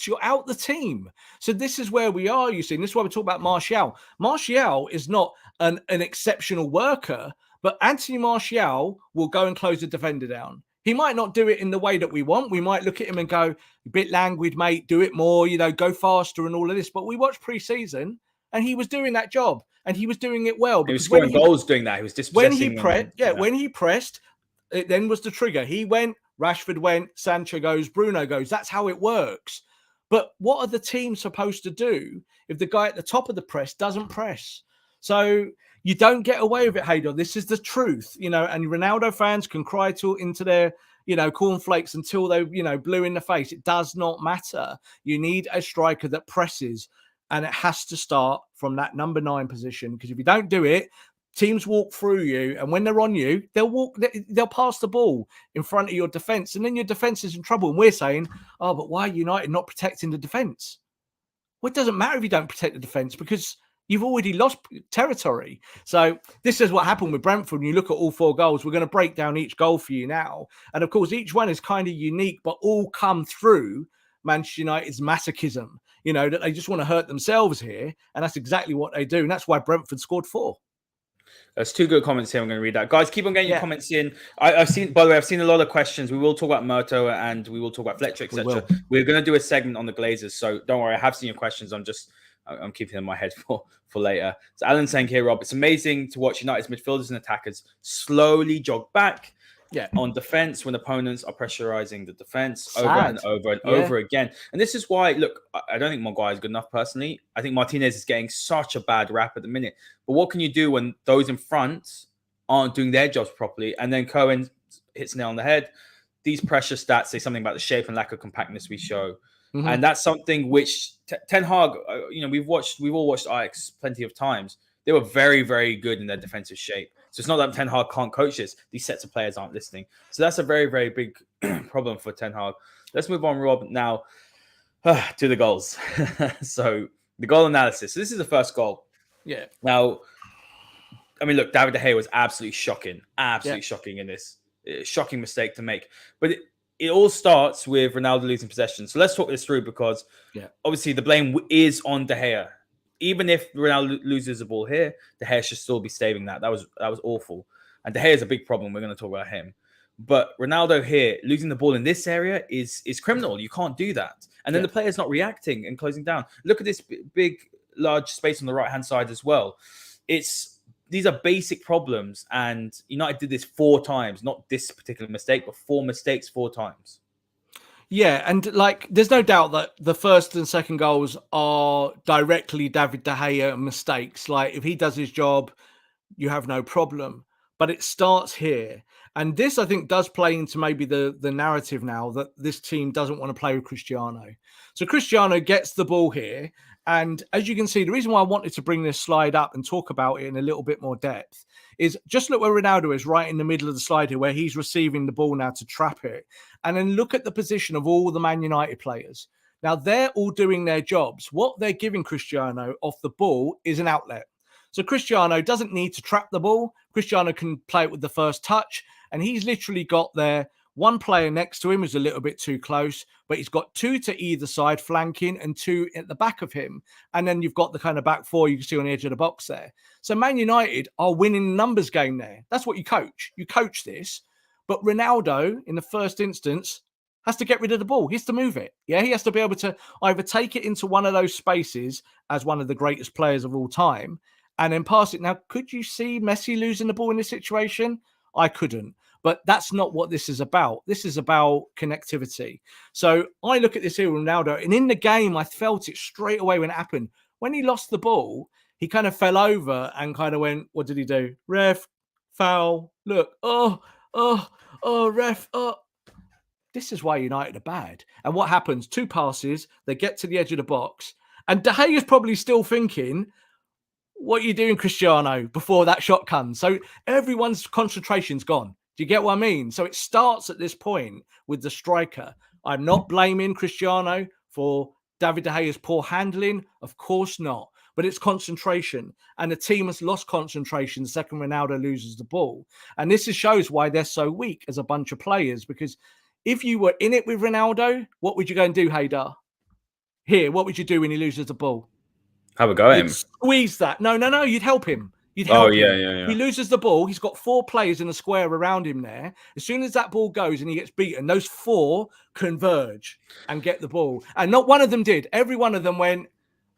you're out the team. So this is where we are, you see. And this is why we talk about Martial. Martial is not an exceptional worker, but Anthony Martial will go and close the defender down. He might not do it in the way that we want. We might look at him and go, a bit languid, mate, do it more, go faster and all of this. But we watched pre-season and he was doing that job and he was doing it well. He was scoring goals doing that. He was dispossessing when he pressed, it then was the trigger. He went, Rashford went, Sancho goes, Bruno goes. That's how it works. But what are the teams supposed to do if the guy at the top of the press doesn't press? So you don't get away with it, Haider. This is the truth, and Ronaldo fans can cry into their, cornflakes until they, blue in the face. It does not matter. You need a striker that presses, and it has to start from that number 9 position. Because if you don't do it, teams walk through you, and when they're on you, they'll pass the ball in front of your defense, and then your defense is in trouble. And we're saying, oh, but why are United not protecting the defense? Well, it doesn't matter if you don't protect the defense because you've already lost territory. So this is what happened with Brentford. When you look at all 4 goals, we're going to break down each goal for you now. And of course, each one is kind of unique, but all come through Manchester United's masochism, that they just want to hurt themselves here. And that's exactly what they do. And that's why Brentford scored 4. There's 2 good comments here. I'm going to read that. Guys, keep on getting your comments in. I've seen a lot of questions. We will talk about Murto and we will talk about Fletcher, etc. We're going to do a segment on the Glazers. So don't worry. I have seen your questions. I'm keeping them in my head for later. So Alan saying here, Rob, it's amazing to watch United's midfielders and attackers slowly jog back on defense when opponents are pressurizing the defense over and over again. And this is why, look, I don't think Maguire is good enough personally. I think Martinez is getting such a bad rap at the minute. But what can you do when those in front aren't doing their jobs properly? And then Cohen hits nail on the head. These pressure stats say something about the shape and lack of compactness we show. Mm-hmm. And that's something which Ten Hag, we've all watched Ajax plenty of times. They were very, very good in their defensive shape. So it's not that Ten Hag can't coach this. These sets of players aren't listening. So that's a very, very big problem for Ten Hag. Let's move on, Rob, now to the goals. So the goal analysis. So this is the first goal. Yeah. Now, look, David De Gea was absolutely shocking. Absolutely shocking in this. Shocking mistake to make. But it all starts with Ronaldo losing possession. So let's talk this through because obviously the blame is on De Gea. Even if Ronaldo loses the ball here, De Gea should still be saving that. That was awful. And De Gea is a big problem. We're going to talk about him. But Ronaldo here, losing the ball in this area is criminal. You can't do that. And then the player's not reacting and closing down. Look at this big, large space on the right-hand side as well. These are basic problems. And United did this 4 times. Not this particular mistake, but 4 mistakes 4 times. Yeah, and there's no doubt that the first and second goals are directly David De Gea mistakes. If he does his job, you have no problem. But it starts here. And this, I think, does play into maybe the narrative now that this team doesn't want to play with Cristiano. So Cristiano gets the ball here. And as you can see, the reason why I wanted to bring this slide up and talk about it in a little bit more depth is just look where Ronaldo is right in the middle of the slide here, where he's receiving the ball now to trap it. And then look at the position of all the Man United players. Now, they're all doing their jobs. What they're giving Cristiano off the ball is an outlet. So Cristiano doesn't need to trap the ball. Cristiano can play it with the first touch. And he's literally got there one player next to him who's a little bit too close, but he's got 2 to either side flanking and 2 at the back of him. And then you've got the kind of back 4 you can see on the edge of the box there. So Man United are winning the numbers game there. That's what you coach. You coach this. But Ronaldo, in the first instance, has to get rid of the ball. He has to move it. Yeah, he has to be able to either take it into one of those spaces as one of the greatest players of all time and then pass it. Now, could you see Messi losing the ball in this situation? I couldn't. But that's not what this is about. This is about connectivity. So I look at this here, Ronaldo, and in the game, I felt it straight away when it happened. When he lost the ball, he kind of fell over and kind of went, what did he do? Ref, foul, look, ref, This is why United are bad. And what happens? 2 passes, they get to the edge of the box, and De Gea is probably still thinking, what are you doing, Cristiano, before that shot comes? So everyone's concentration's gone. Do you get what I mean? So it starts at this point with the striker. I'm not blaming Cristiano for David De Gea's poor handling. Of course not. But it's concentration. And the team has lost concentration the second Ronaldo loses the ball. And this shows why they're so weak as a bunch of players. Because if you were in it with Ronaldo, what would you go and do, Haider? Here, what would you do when he loses the ball? Have a go at him. Squeeze that. No. You'd help him. You'd help him. Yeah. He loses the ball. He's got 4 players in a square around him there. As soon as that ball goes and he gets beaten, those 4 converge and get the ball. And not one of them did. Every one of them went,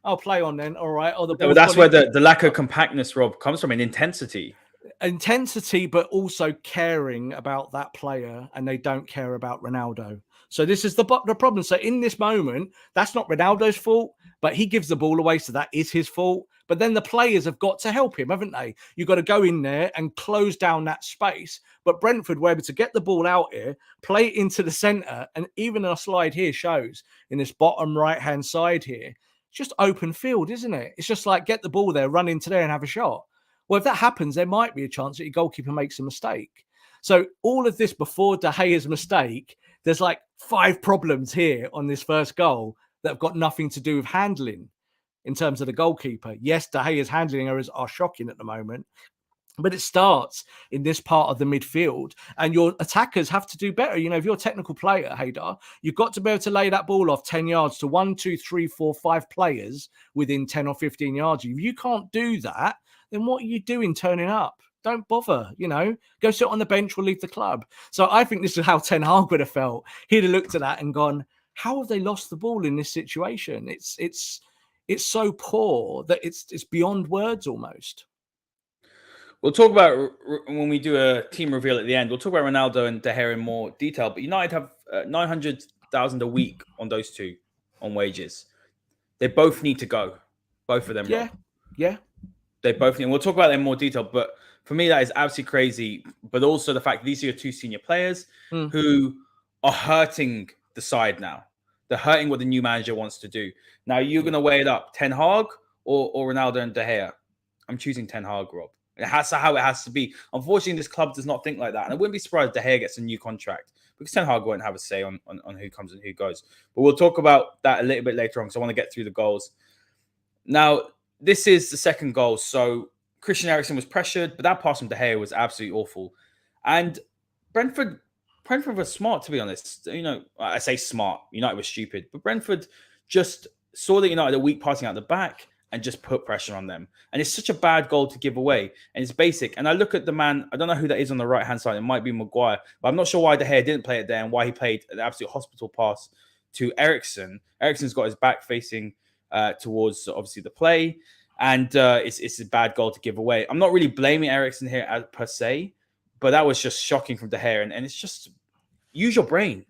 I'll play on then. All right. Oh, that's where the lack of compactness, Rob, comes from, in intensity. Intensity, but also caring about that player, and they don't care about Ronaldo. So this is the problem. So in this moment, that's not Ronaldo's fault, but he gives the ball away, so that is his fault. But then the players have got to help him, haven't they? You've got to go in there and close down that space. But Brentford were able to get the ball out here, play it into the centre, and even a slide here shows in this bottom right-hand side here, it's just open field, isn't it? It's just like get the ball there, run into there and have a shot. Well, if that happens, there might be a chance that your goalkeeper makes a mistake. So all of this before De Gea's mistake, there's like 5 problems here on this first goal that have got nothing to do with handling in terms of the goalkeeper. Yes, De Gea's handling errors are shocking at the moment, but it starts in this part of the midfield, and your attackers have to do better. You know, if you're a technical player, Haider, you've got to be able to lay that ball off 10 yards to 1, 2, 3, 4, 5 players within 10 or 15 yards. If you can't do that, then what are you doing turning up? Don't bother, go sit on the bench, we'll leave the club. So I think this is how Ten Hag would have felt. He'd have looked at that and gone, how have they lost the ball in this situation? It's so poor that it's beyond words almost. We'll talk about, when we do a team reveal at the end, we'll talk about Ronaldo and De Gea in more detail, but United have 900,000 a week on those 2 on wages. They both need to go. Both of them. Yeah. Rob. Yeah. They both need, and we'll talk about that in more detail, but for me, that is absolutely crazy. But also the fact that these are your 2 senior players who are hurting the side now. They're hurting what the new manager wants to do. Now, you're going to weigh it up. Ten Hag or Ronaldo and De Gea? I'm choosing Ten Hag, Rob. That's how it has to be. Unfortunately, this club does not think like that. And I wouldn't be surprised if De Gea gets a new contract, because Ten Hag won't have a say on who comes and who goes. But we'll talk about that a little bit later on, because I want to get through the goals. Now, this is the second goal. So Christian Eriksen was pressured, but that pass from De Gea was absolutely awful. And Brentford was smart, to be honest. I say smart. United was stupid. But Brentford just saw that United are weak passing out the back and just put pressure on them. And it's such a bad goal to give away. And it's basic. And I look at the man, I don't know who that is on the right-hand side. It might be Maguire. But I'm not sure why De Gea didn't play it there and why he played an absolute hospital pass to Eriksen. Eriksen's got his back facing towards, obviously, the play. And it's a bad goal to give away. I'm not really blaming Eriksen here per se, but that was just shocking from De Gea. And it's just, use your brain.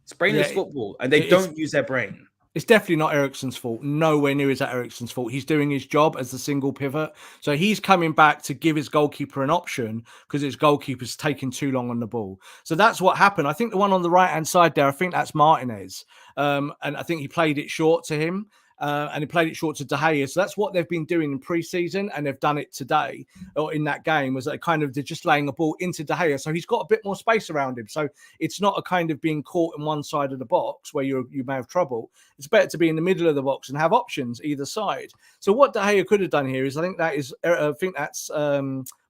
It's brainless football, and they don't use their brain. It's definitely not Eriksen's fault. Nowhere near is that Eriksen's fault. He's doing his job as the single pivot. So he's coming back to give his goalkeeper an option because his goalkeeper's taking too long on the ball. So that's what happened. I think the one on the right-hand side there, I think that's Martinez. And I think he played it short to him. And he played it short to De Gea. So that's what they've been doing in pre-season, and they've done it today or in that game, was that they're just laying the ball into De Gea. So he's got a bit more space around him. So it's not a kind of being caught in one side of the box where you may have trouble. It's better to be in the middle of the box and have options either side. So what De Gea could have done here is, I think that's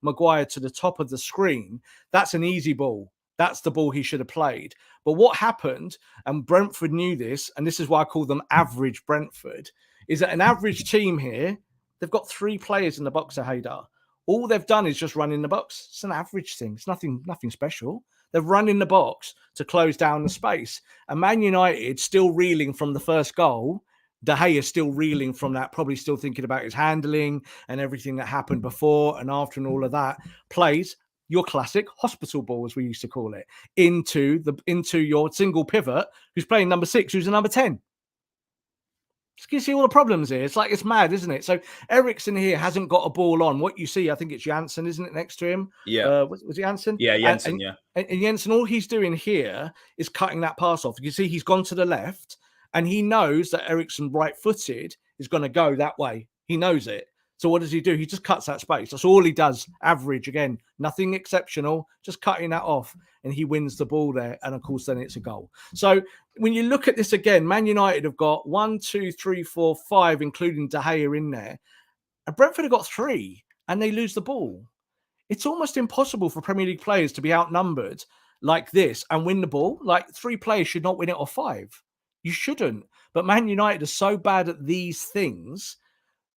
Maguire to the top of the screen. That's an easy ball. That's the ball he should have played. But what happened, and Brentford knew this, and this is why I call them average Brentford, is that an average team here, they've got 3 players in the box at Haider. All they've done is just run in the box. It's an average thing. It's nothing special. They've run in the box to close down the space. And Man United still reeling from the first goal. De Gea still reeling from that, probably still thinking about his handling and everything that happened before and after and all of that. Plays your classic hospital ball, as we used to call it, into your single pivot who's playing number 6, who's a number 10. You see all the problems here. It's like, it's mad, isn't it? So Eriksen here hasn't got a ball on. What you see, I think it's Janssen, isn't it, next to him? Yeah. Was it Janssen? Yeah, Janssen, yeah. And Janssen, all he's doing here is cutting that pass off. You can see he's gone to the left, and he knows that Eriksen, right-footed, is going to go that way. He knows it. So what does he do? He just cuts that space. That's all he does. Average, again, nothing exceptional, just cutting that off, and he wins the ball there. And of course, then it's a goal. So when you look at this again, Man United have got 1, 2, 3, 4, 5, including De Gea in there. And Brentford have got 3, and they lose the ball. It's almost impossible for Premier League players to be outnumbered like this and win the ball. Like 3 players should not win it, or 5. You shouldn't. But Man United are so bad at these things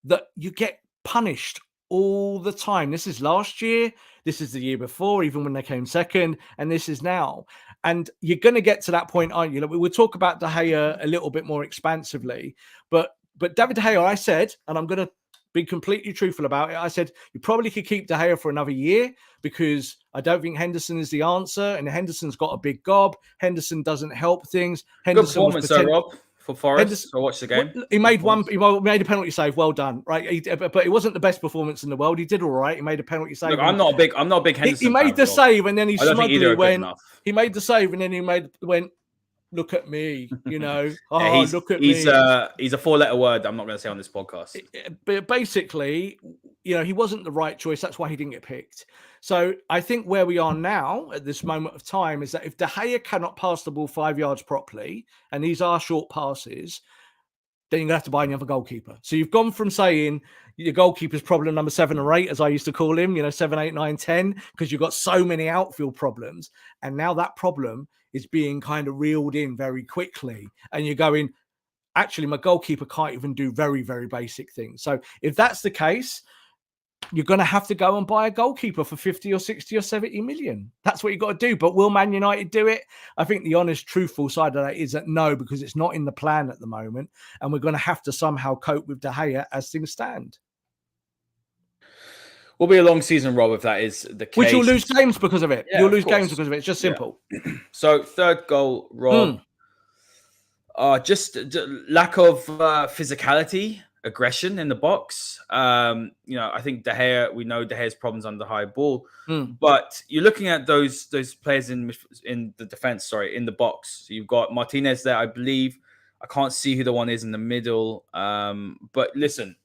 that you get punished all the time. This is last year, this is the year before, even when they came second, and this is now. And you're going to get to that point, aren't you? Like, we'll talk about De Gea a little bit more expansively, but David De Gea, I said, and I'm going to be completely truthful about it, I said you probably could keep De Gea for another year, because I don't think Henderson is the answer, and Henderson's got a big gob. Henderson doesn't help things. Henderson Good performance, Rob. For Forest, I watched the game. He made a penalty save. Well done, right? But it wasn't the best performance in the world. He did all right. He made a penalty save. Look, I'm not a big Henderson. He made the save, and then he smugly went. He made the save, and then he went. Look at me, you know. Oh, look at me. He's a 4-letter word I'm not going to say on this podcast. But basically, you know, he wasn't the right choice. That's why he didn't get picked. So I think where we are now at this moment of time is that if De Gea cannot pass the ball 5 yards properly, and these are short passes, then you're going to have to buy another goalkeeper. So you've gone from saying your goalkeeper's problem number 7 or 8, as I used to call him, 7, 8, 9, 10, because you've got so many outfield problems. And now that problem is being kind of reeled in very quickly. And you're going, actually, my goalkeeper can't even do very, very basic things. So if that's the case, you're going to have to go and buy a goalkeeper for 50 or 60 or 70 million. That's what you've got to do. But will Man United do it? I think the honest, truthful side of that is that no, because it's not in the plan at the moment. And we're going to have to somehow cope with De Gea as things stand. Will be a long season, Rob, if that is the case. Which you'll lose games because of it. Yeah, you'll lose games because of it. It's just simple. Yeah. So, third goal, Rob. Just lack of physicality, aggression in the box. I think De Gea, we know De Gea's problems under high ball. But you're looking at those players in the defense, in the box. So you've got Martinez there, I believe. I can't see who the one is in the middle. But listen,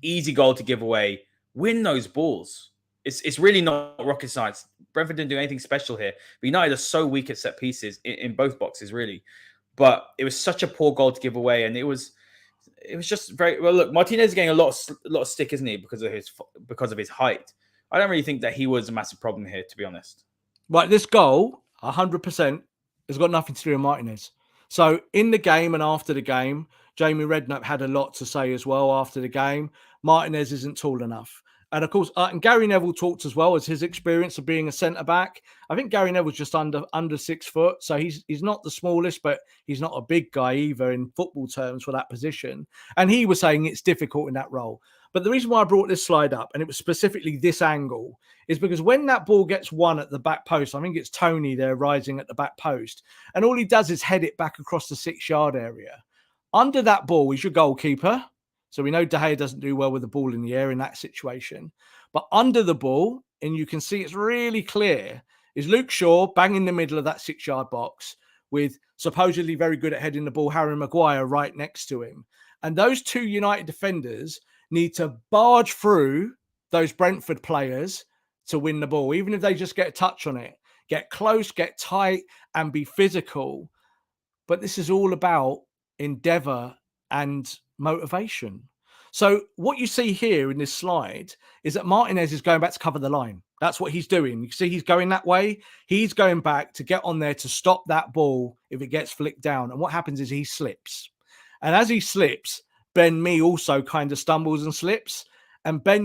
easy goal to give away. Win those balls. It's really not rocket science. Brentford didn't do anything special here. But United are so weak at set pieces in both boxes, really. But it was such a poor goal to give away, and it was just very well. Look, Martinez is getting a lot of stick, isn't he, because of his height? I don't really think that he was a massive problem here, to be honest. Right, this goal, 100%, has got nothing to do with Martinez. So in the game and after the game, Jamie Redknapp had a lot to say as well after the game. Martinez isn't tall enough. And of course, and Gary Neville talked as well as his experience of being a centre-back. I think Gary Neville's just under 6 foot. So he's not the smallest, but he's not a big guy either in football terms for that position. And he was saying it's difficult in that role. But the reason why I brought this slide up, and it was specifically this angle, is because when that ball gets won at the back post, I think it's Tony there rising at the back post, and all he does is head it back across the 6-yard area. Under that ball is your goalkeeper. So we know De Gea doesn't do well with the ball in the air in that situation. But under the ball, and you can see it's really clear, is Luke Shaw bang in the middle of that 6-yard box with supposedly very good at heading the ball, Harry Maguire right next to him. And those two United defenders need to barge through those Brentford players to win the ball, even if they just get a touch on it. Get close, get tight, and be physical. But this is all about endeavour and motivation. So what you see here in this slide is that Martinez is going back to cover the line. That's what he's doing. You see he's going that way. He's going back to get on there to stop that ball if it gets flicked down. And what happens is he slips. And as he slips, Ben Mee also kind of stumbles and slips. And Ben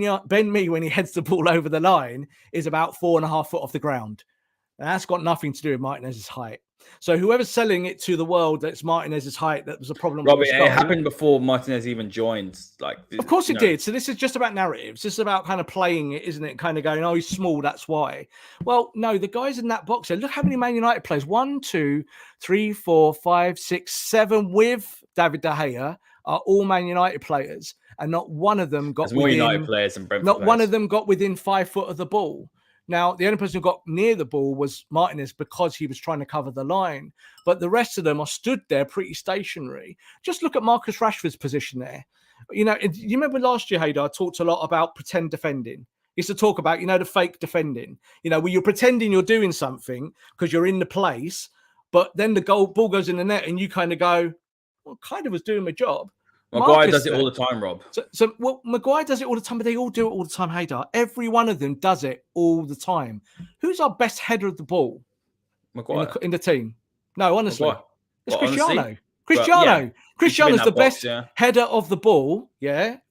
Mee, when he heads the ball over the line, is about 4.5 foot off the ground. That's got nothing to do with Martinez's height. So whoever's selling it to the world that it's Martinez's height that was a problem Robbie, with it happened before Martinez even joined. Like, of course it did. So this is just about narratives. This is about kind of playing it, isn't it? Kind of going, oh, he's small, that's why. Well, no, the guys in that box there, look how many Man United players. 1, 2, 3, 4, 5, 6, 7 with David De Gea are all Man United players. And not one of them got more United players than Brentford not players. One of them got within 5 foot of the ball. Now, the only person who got near the ball was Martinez because he was trying to cover the line. But the rest of them are stood there pretty stationary. Just look at Marcus Rashford's position there. You know, you remember last year, Haider, I talked a lot about pretend defending. Used to talk about, the fake defending. Where you're pretending you're doing something because you're in the place, but then the ball goes in the net and you kind of go, well, kind of was doing my job. Maguire does it all the time, Rob. Well, Maguire does it all the time, but they all do it all the time, Haider. Every one of them does it all the time. Who's our best header of the ball? Maguire. In the team? No, honestly. Maguire. It's Cristiano. Honestly? Cristiano. Cristiano's the best yeah. header of the ball,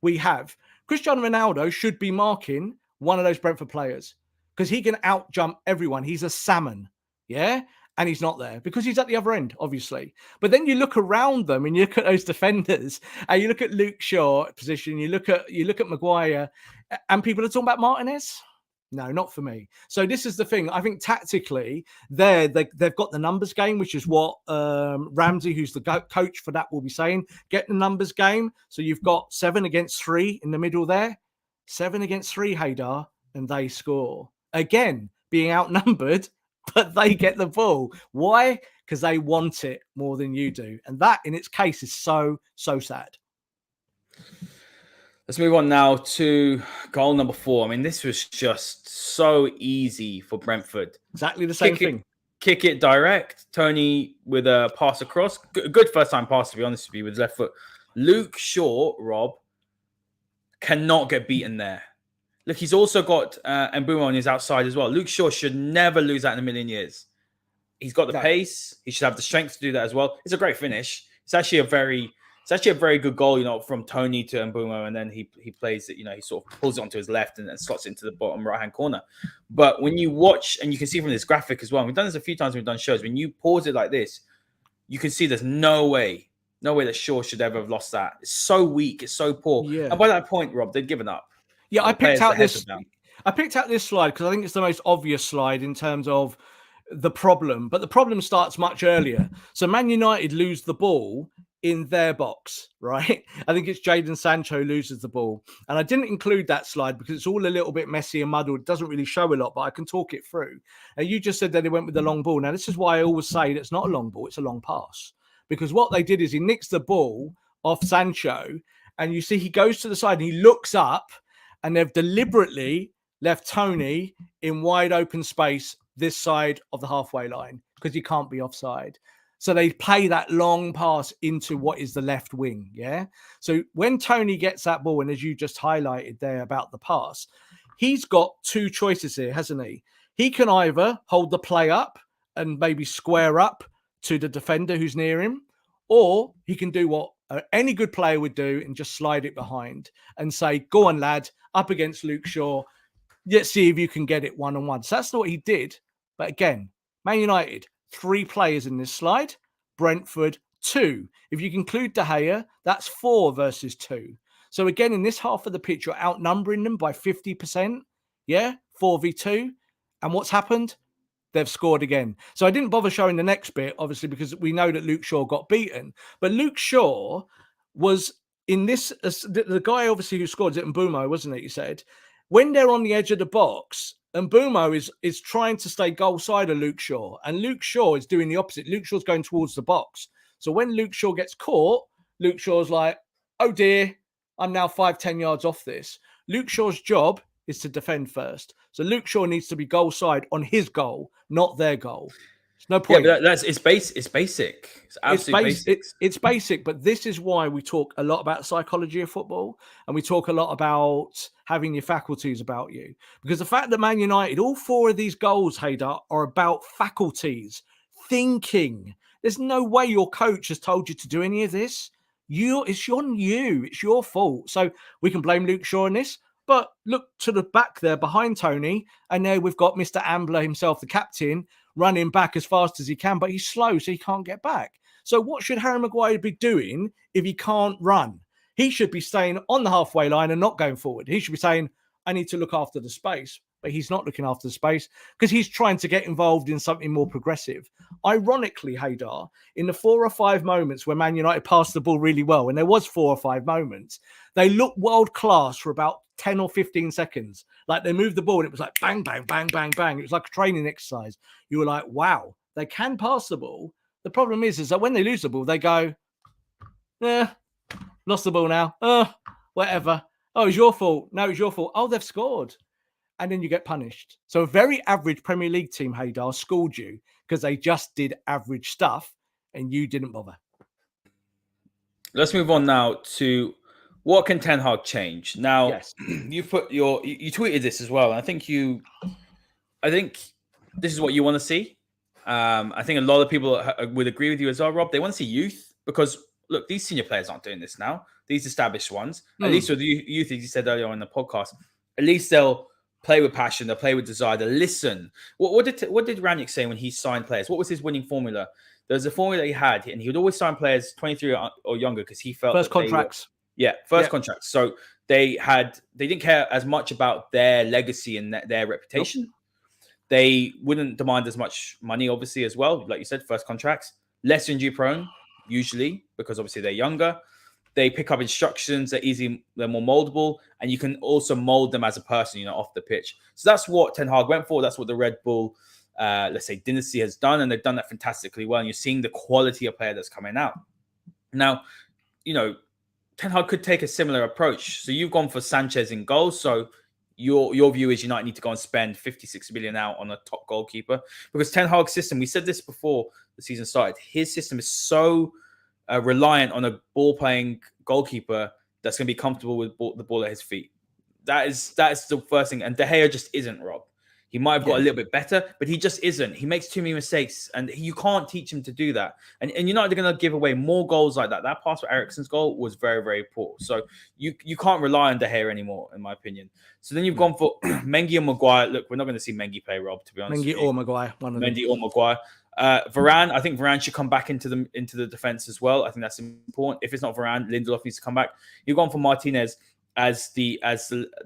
we have. Cristiano Ronaldo should be marking one of those Brentford players because he can out-jump everyone. He's a salmon, and he's not there because he's at the other end, obviously. But then you look around them and you look at those defenders and you look at Luke Shaw position, you look at Maguire, and people are talking about Martinez. No, not for me. So this is the thing. I think tactically, they've got the numbers game, which is what Ramsey, who's the coach for that, will be saying. Get the numbers game. So you've got 7 against 3 in the middle there. 7 against 3, Haider, and they score. Again, being outnumbered, but they get the ball. Why? Because they want it more than you do. And that, in its case, is so, so sad. Let's move on now to goal number 4. I mean, this was just so easy for Brentford. Exactly the same thing. Kick it direct. Tony with a pass across. Good first-time pass, to be honest with you, with his left foot. Luke Shaw, Rob, cannot get beaten there. Look, he's also got Mbeumo on his outside as well. Luke Shaw should never lose that in a million years. He's got the pace. He should have the strength to do that as well. It's a great finish. It's actually a very good goal, from Tony to Mbeumo, and then he plays it. He sort of pulls it onto his left and then slots it into the bottom right-hand corner. But when you watch, and you can see from this graphic as well, and we've done this a few times when we've done shows, when you pause it like this, you can see there's no way that Shaw should ever have lost that. It's so weak. It's so poor. Yeah. And by that point, Rob, they'd given up. Yeah, I picked out this slide because I think it's the most obvious slide in terms of the problem. But the problem starts much earlier. So Man United lose the ball in their box, right? I think it's Jadon Sancho loses the ball. And I didn't include that slide because it's all a little bit messy and muddled. It doesn't really show a lot, but I can talk it through. And you just said that they went with the long ball. Now, this is why I always say that it's not a long ball, it's a long pass. Because what they did is he nicks the ball off Sancho, and you see he goes to the side and he looks up, and they've deliberately left Tony in wide open space this side of the halfway line because he can't be offside. So they play that long pass into what is the left wing, So when Tony gets that ball, and as you just highlighted there about the pass, he's got 2 choices here, hasn't he? He can either hold the play up and maybe square up to the defender who's near him, or he can do what any good player would do and just slide it behind and say, go on, lad, up against Luke Shaw. Let's see if you can get it one-on-one. So that's not what he did. But again, Man United, 3 players in this slide. Brentford, 2. If you include De Gea, that's 4 versus 2. So again, in this half of the pitch, you're outnumbering them by 50%. 4v2. And what's happened? They've scored again. So I didn't bother showing the next bit, obviously, because we know that Luke Shaw got beaten. But Luke Shaw was in this, the guy obviously who scored it, Mbeumo, wasn't it? You said, when they're on the edge of the box, Mbeumo is trying to stay goal side of Luke Shaw, and Luke Shaw is doing the opposite. Luke Shaw's going towards the box. So when Luke Shaw gets caught, Luke Shaw's like, oh dear, I'm now 5-10 yards off this. Luke Shaw's job is to defend first. So Luke Shaw needs to be goal side on his goal, not their goal. There's no point. Yeah, but it's basic. It's absolutely basic. It's basic, but this is why we talk a lot about psychology of football, and we talk a lot about having your faculties about you. Because the fact that Man United, all 4 of these goals, Haider, are about faculties, thinking. There's no way your coach has told you to do any of this. It's on you. It's your fault. So we can blame Luke Shaw on this. But look to the back there behind Tony, and there we've got Mr. Ambler himself, the captain, running back as fast as he can, but he's slow, so he can't get back. So what should Harry Maguire be doing if he can't run? He should be staying on the halfway line and not going forward. He should be saying, I need to look after the space. But he's not looking after the space because he's trying to get involved in something more progressive. Ironically, Haider, in the 4 or 5 moments where Man United passed the ball really well, and there was 4 or 5 moments, they looked world class for about 10 or 15 seconds. Like they moved the ball and it was like bang, bang, bang, bang, bang. It was like a training exercise. You were like, wow, they can pass the ball. The problem is that when they lose the ball, they go, lost the ball now. Whatever. Oh, it's your fault. No, it's your fault. Oh, they've scored. And then you get punished. So a very average Premier League team, Haider, schooled you because they just did average stuff and you didn't bother. Let's move on now to what can Ten Hag change? Now, yes. you tweeted this as well. And I think this is what you want to see. I think a lot of people would agree with you as well, Rob. They want to see youth because, look, these senior players aren't doing this now. These established ones, at least with youth, as you said earlier in the podcast, at least they'll play with passion, they'll play with desire, they'll listen. What did Ranić say when he signed players? What was his winning formula? There was a formula he had, and he would always sign players 23 or younger because he felt first contracts. Contracts. So they didn't care as much about their legacy and their reputation. Nope. They wouldn't demand as much money, obviously, as well. Like you said, first contracts, less injury prone, usually, because obviously they're younger. They pick up instructions, they're more moldable, and you can also mold them as a person, off the pitch. So that's what Ten Hag went for. That's what the Red Bull, let's say, dynasty has done, and they've done that fantastically well. And you're seeing the quality of player that's coming out. Now, Ten Hag could take a similar approach. So you've gone for Sanchez in goals. So your view is United need to go and spend 56 million out on a top goalkeeper because Ten Hag's system, we said this before the season started, his system is so reliant on a ball-playing goalkeeper that's going to be comfortable with the ball at his feet. That is the first thing. And De Gea just isn't, Rob. He might have got a little bit better, but he just isn't. He makes too many mistakes, and you can't teach him to do that. And United are going to give away more goals like that. That pass for Eriksen's goal was very, very poor. So you can't rely on De Gea anymore, in my opinion. So then you've gone for Mengi and Maguire. Look, we're not going to see Mengi play, Rob, to be honest. Mengi or Maguire. Mendy or Maguire. Varane, I think Varane should come back into the defense as well. I think that's important. If it's not Varane, Lindelof needs to come back. You've gone for Martinez as the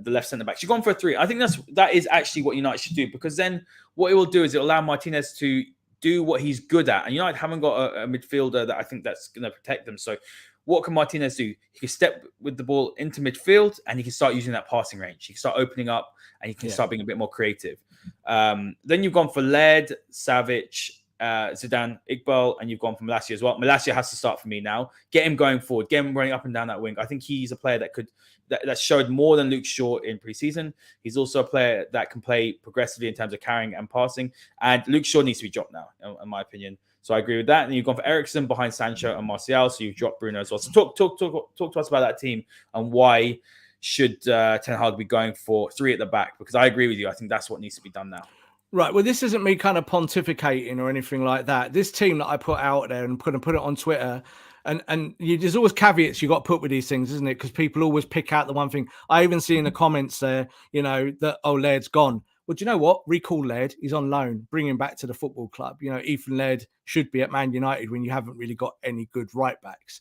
left centre back. You've gone for a 3. I think that is actually what United should do because then what it will do is it will allow Martinez to do what he's good at. And United haven't got a midfielder that I think that's going to protect them. So what can Martinez do? He can step with the ball into midfield and he can start using that passing range. He can start opening up and he can start being a bit more creative. Then you've gone for Bled, Savic, Zidane, Iqbal, and you've gone for Malacia as well. Malacia has to start for me now. Get him going forward. Get him running up and down that wing. I think he's a player that showed more than Luke Shaw in preseason. He's also a player that can play progressively in terms of carrying and passing. And Luke Shaw needs to be dropped now, in my opinion. So I agree with that. And you've gone for Eriksen behind Sancho and Martial. So you've dropped Bruno as well. So talk to us about that team and why should Ten Hag be going for 3 at the back? Because I agree with you. I think that's what needs to be done now. Right. Well, this isn't me kind of pontificating or anything like that. This team that I put out there and put it on Twitter, and there's always caveats you got to put with these things, isn't it? Because people always pick out the one thing. I even see in the comments there, that Led's gone. Well, do you know what? Recall Led. He's on loan. Bring him back to the football club. Ethan Led should be at Man United when you haven't really got any good right backs.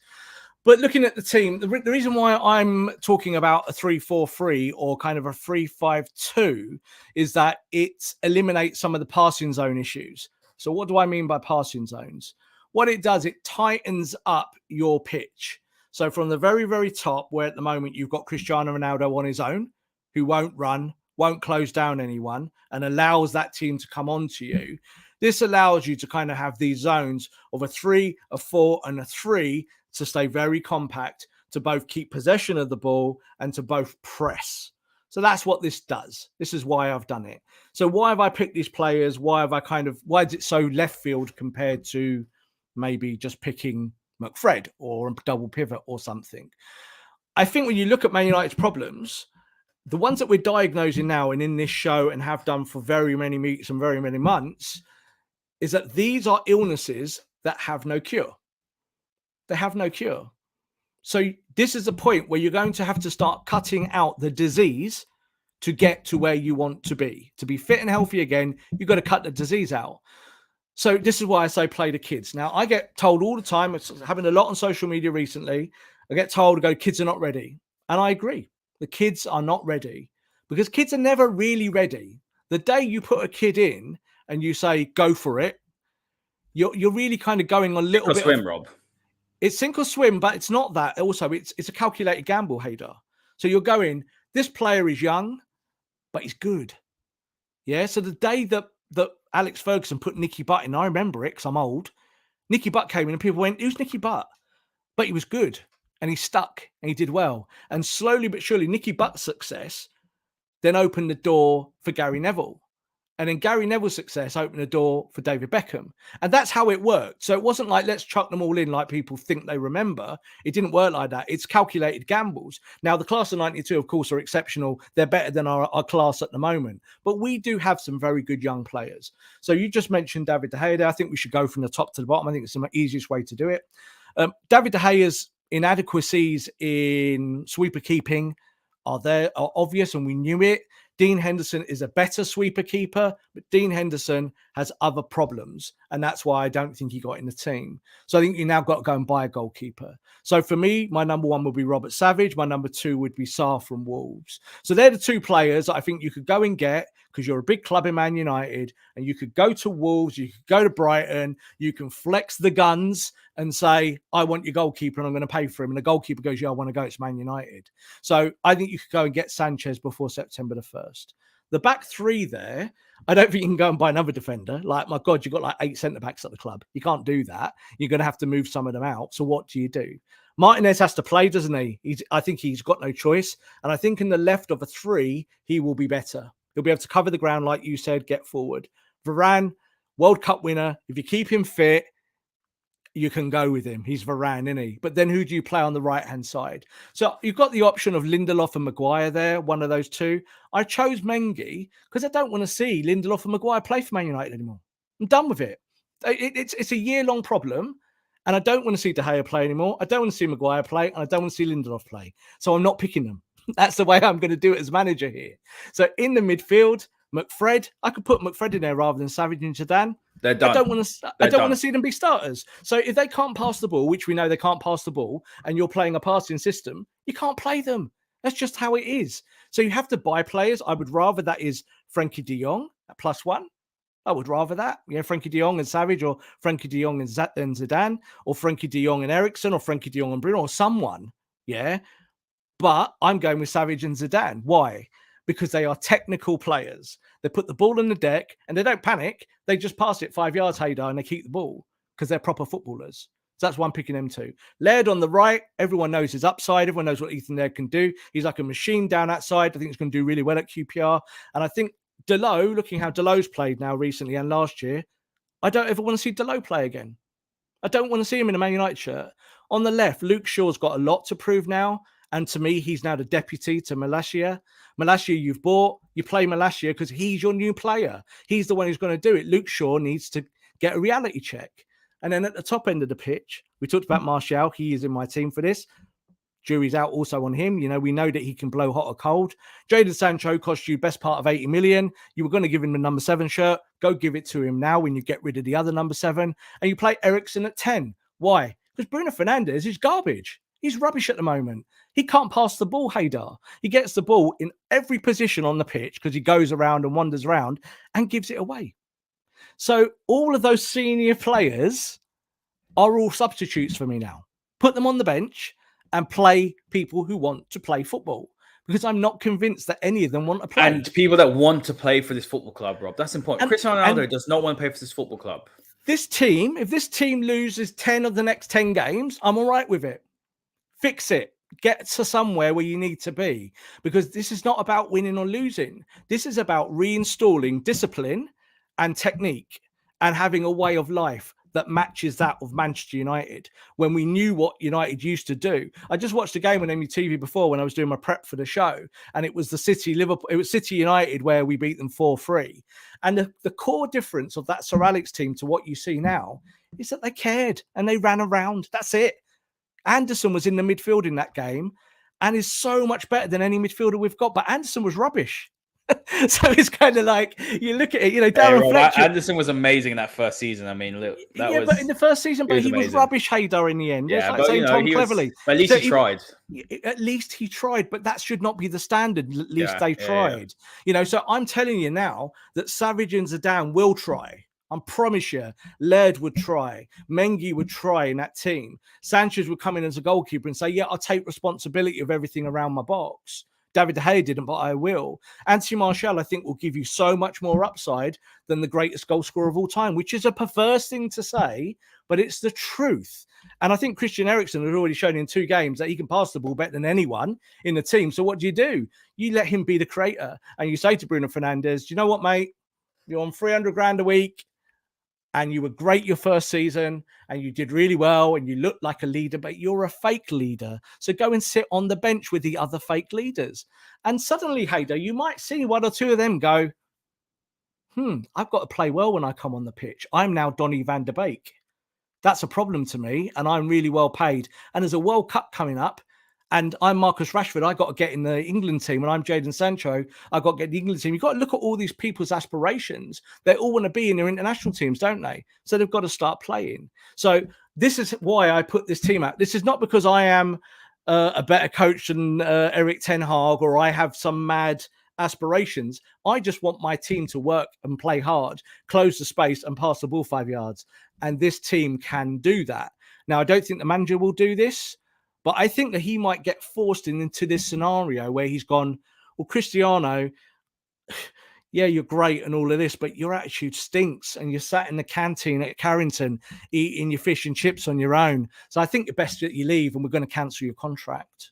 But looking at the team, the reason why I'm talking about a 3-4-3 or kind of a 3-5-2 is that it eliminates some of the passing zone issues. So what do I mean by passing zones? What it does, it tightens up your pitch. So from the very, very top, where at the moment you've got Cristiano Ronaldo on his own, who won't run, won't close down anyone, and allows that team to come onto you. This allows you to kind of have these zones of a 3, a 4, and a 3 to stay very compact, to both keep possession of the ball and to both press. So that's what this does. This is why I've done it. So why have I picked these players? Why is it so left field compared to maybe just picking McFred or a double pivot or something? I think when you look at Man United's problems, the ones that we're diagnosing now and in this show and have done for very many weeks and very many months, is that these are illnesses that have no cure. They have no cure. So this is the point where you're going to have to start cutting out the disease to get to where you want to be. To be fit and healthy again, you've got to cut the disease out. So this is why I say play the kids. Now, I get told all the time, it's happened a lot on social media recently, I get told, kids are not ready. And I agree. The kids are not ready because kids are never really ready. The day you put a kid in and you say, go for it, you're really kind of going on a little bit. Swim, Rob. It's sink or swim, but it's not that. Also, it's a calculated gamble, Haider. So you're going, this player is young, but he's good. Yeah. So the day that Alex Ferguson put Nicky Butt in, I remember it because I'm old. Nicky Butt came in and people went, who's Nicky Butt? But he was good and he stuck and he did well. And slowly but surely, Nicky Butt's success then opened the door for Gary Neville. And then Gary Neville's success opened the door for David Beckham. And that's how it worked. So it wasn't like, let's chuck them all in like people think they remember. It didn't work like that. It's calculated gambles. Now, the class of 92, of course, are exceptional. They're better than our class at the moment. But we do have some very good young players. So you just mentioned David De Gea. I think we should go from the top to the bottom. I think it's the easiest way to do it. David De Gea's inadequacies in sweeper keeping are obvious, and we knew it. Dean Henderson is a better sweeper keeper, but Dean Henderson has other problems, and that's why I don't think he got in the team. So I think you now got to go and buy a goalkeeper. So for me, my number one would be Robert Savage. My number two would be Sarr from Wolves. So they're the two players that I think you could go and get because you're a big club in Man United, and you could go to Wolves, you could go to Brighton, you can flex the guns and say, I want your goalkeeper and I'm going to pay for him. And the goalkeeper goes, yeah, I want to go. It's Man United. So I think you could go and get Sanchez before September the 1st. The back three there, I don't think you can go and buy another defender. Like, my God, you've got like 8 centre-backs at the club. You can't do that. You're going to have to move some of them out. So what do you do? Martinez has to play, doesn't he? I think he's got no choice. And I think in the left of a 3, he will be better. He'll be able to cover the ground, like you said, get forward. Varane, World Cup winner. If you keep him fit, you can go with him. He's Varane, isn't he? But then who do you play on the right-hand side? So you've got the option of Lindelof and Maguire there, one of those two. I chose Mengi because I don't want to see Lindelof and Maguire play for Man United anymore. I'm done with it. It's a year-long problem, and I don't want to see De Gea play anymore. I don't want to see Maguire play, and I don't want to see Lindelof play. So I'm not picking them. That's the way I'm going to do it as manager here. So in the midfield, McFred, I could put McFred in there rather than Savage and Zidane. They're done. I don't want to see them be starters. So if they can't pass the ball, which we know they can't pass the ball, and you're playing a passing system, you can't play them. That's just how it is. So you have to buy players. I would rather that is Frankie de Jong at +1. I would rather that. Yeah, Frankie de Jong and Savage, or Frankie de Jong and Zidane, or Frankie de Jong and Eriksen, or Frankie de Jong and Bruno, or someone. Yeah. But I'm going with Savage and Zidane. Why? Because they are technical players. They put the ball on the deck and they don't panic. They just pass it 5 yards, Haider, and they keep the ball because they're proper footballers. So that's why I'm picking them too. Laird on the right, everyone knows his upside. Everyone knows what Ethan Laird can do. He's like a machine down that side. I think he's going to do really well at QPR. And I think Delot, looking how Delot's played now recently and last year, I don't ever want to see Delot play again. I don't want to see him in a Man United shirt. On the left, Luke Shaw's got a lot to prove now. And to me, he's now the deputy to Malacia. Malacia, you've bought. You play Malacia because he's your new player. He's the one who's going to do it. Luke Shaw needs to get a reality check. And then at the top end of the pitch, we talked about Martial. He is in my team for this. Jury's out also on him. You know, we know that he can blow hot or cold. Jadon Sancho cost you best part of 80 million. You were going to give him the number 7 shirt. Go give it to him now when you get rid of the other number 7. And you play Eriksen at 10. Why? Because Bruno Fernandes is garbage. He's rubbish at the moment. He can't pass the ball, Haider. He gets the ball in every position on the pitch because he goes around and wanders around and gives it away. So all of those senior players are all substitutes for me now. Put them on the bench and play people who want to play football, because I'm not convinced that any of them want to play. And people that want to play for this football club, Rob. That's important. Cristiano Ronaldo does not want to play for this football club. This team, if this team loses 10 of the next 10 games, I'm all right with it. Fix it. Get to somewhere where you need to be, because this is not about winning or losing. This is about reinstalling discipline and technique and having a way of life that matches that of Manchester United, when we knew what United used to do. I just watched a game on MUTV before when I was doing my prep for the show, and it was it was City United where we beat them 4-3. And the core difference of that Sir Alex team to what you see now is that they cared and they ran around. That's it. Anderson was in the midfield in that game, and is so much better than any midfielder we've got. But Anderson was rubbish. So it's kind of like, you look at it, Darren Fletcher. Anderson was amazing in that first season. I mean, look, but in the first season, but he was rubbish, Haider, in the end. Yeah, like but saying Tom Cleverley. But at least he tried. At least he tried, but that should not be the standard. At least they tried. Yeah. So I'm telling you now that Savage and Zidane will try. I promise you, Laird would try. Mengi would try in that team. Sanchez would come in as a goalkeeper and say, yeah, I'll take responsibility of everything around my box. David De Gea didn't, but I will. Anthony Martial, I think, will give you so much more upside than the greatest goal scorer of all time, which is a perverse thing to say, but it's the truth. And I think Christian Eriksen has already shown in 2 games that he can pass the ball better than anyone in the team. So what do? You let him be the creator, and you say to Bruno Fernandes, do you know what, mate? You're on 300 grand a week, and you were great your first season, and you did really well, and you looked like a leader, but you're a fake leader. So go and sit on the bench with the other fake leaders. And suddenly, Haider, you might see 1 or 2 of them go, I've got to play well when I come on the pitch. I'm now Donny van der Beek. That's a problem to me, and I'm really well paid. And there's a World Cup coming up, and I'm Marcus Rashford. I got to get in the England team, and I'm Jadon Sancho. I got to get in the England team. You've got to look at all these people's aspirations. They all want to be in their international teams, don't they? So they've got to start playing. So this is why I put this team out. This is not because I am a better coach than Erik Ten Hag, or I have some mad aspirations. I just want my team to work and play hard, close the space, and pass the ball 5 yards. And this team can do that. Now, I don't think the manager will do this, but I think that he might get forced into this scenario where he's gone, well, Cristiano, yeah, you're great and all of this, but your attitude stinks, and you're sat in the canteen at Carrington eating your fish and chips on your own. So I think the best that you leave, and we're going to cancel your contract.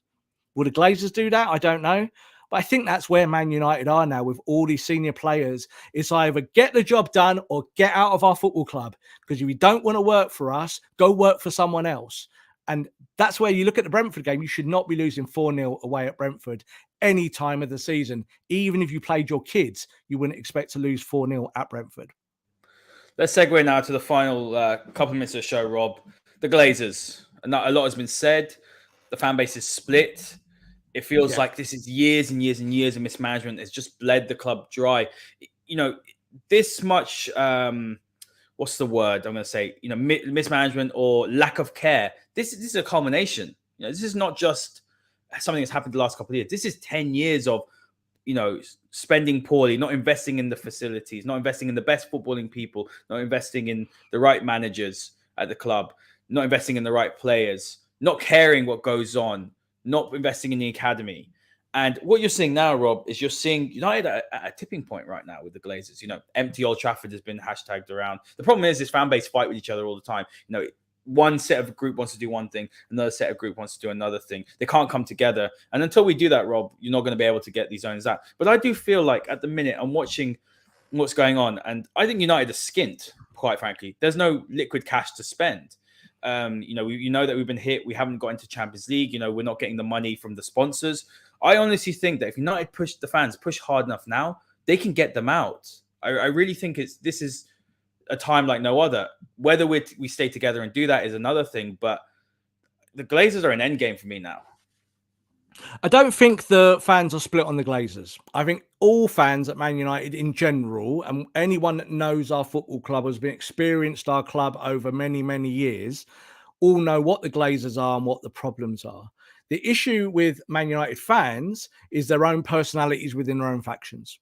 Will the Glazers do that? I don't know. But I think that's where Man United are now with all these senior players. It's either get the job done or get out of our football club. Because if you don't want to work for us, go work for someone else. And that's where you look at the Brentford game. You should not be losing 4-0 away at Brentford any time of the season. Even if you played your kids, you wouldn't expect to lose 4-0 at Brentford. Let's segue now to the final couple of minutes of the show, Rob. The Glazers. A lot has been said. The fan base is split. It feels like this is years and years and years of mismanagement. It's just bled the club dry. This much, what's the word I'm going to say? Mismanagement or lack of care. This is a culmination. This is not just something that's happened the last couple of years. This is 10 years of, spending poorly, not investing in the facilities, not investing in the best footballing people, not investing in the right managers at the club, not investing in the right players, not caring what goes on, not investing in the academy. And what you're seeing now, Rob, is you're seeing United at a tipping point right now with the Glazers. Empty Old Trafford has been hashtagged around. The problem is this fan base fight with each other all the time. One set of group wants to do one thing, another set of group wants to do another thing. They can't come together. And until we do that, Rob, you're not going to be able to get these owners out. But I do feel like at the minute I'm watching what's going on, and I think United are skint, quite frankly. There's no liquid cash to spend. We know that we've been hit. We haven't got into Champions League. We're not getting the money from the sponsors. I honestly think that if United push hard enough now, they can get them out. I really think this is a time like no other. Whether we stay together and do that is another thing, but the Glazers are an end game for me now. I don't think the fans are split on the Glazers. I think all fans at Man United in general, and anyone that knows our football club, has been experienced our club over many, many years, all know what the Glazers are and what the problems are. The issue with Man United fans is their own personalities within their own factions.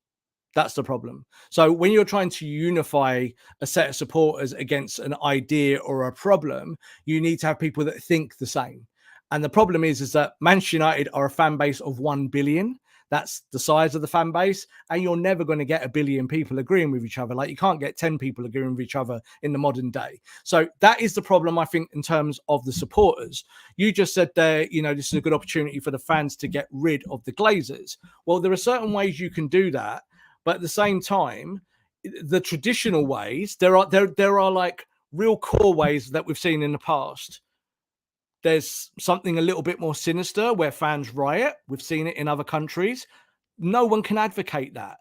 That's the problem. So when you're trying to unify a set of supporters against an idea or a problem, you need to have people that think the same. And the problem is that Manchester United are a fan base of 1 billion. That's the size of the fan base. And you're never going to get 1 billion people agreeing with each other. Like you can't get 10 people agreeing with each other in the modern day. So that is the problem, I think, in terms of the supporters. You just said there, this is a good opportunity for the fans to get rid of the Glazers. Well, there are certain ways you can do that. But at the same time, the traditional ways, there are like real core ways that we've seen in the past. There's something a little bit more sinister where fans riot. We've seen it in other countries. No one can advocate that.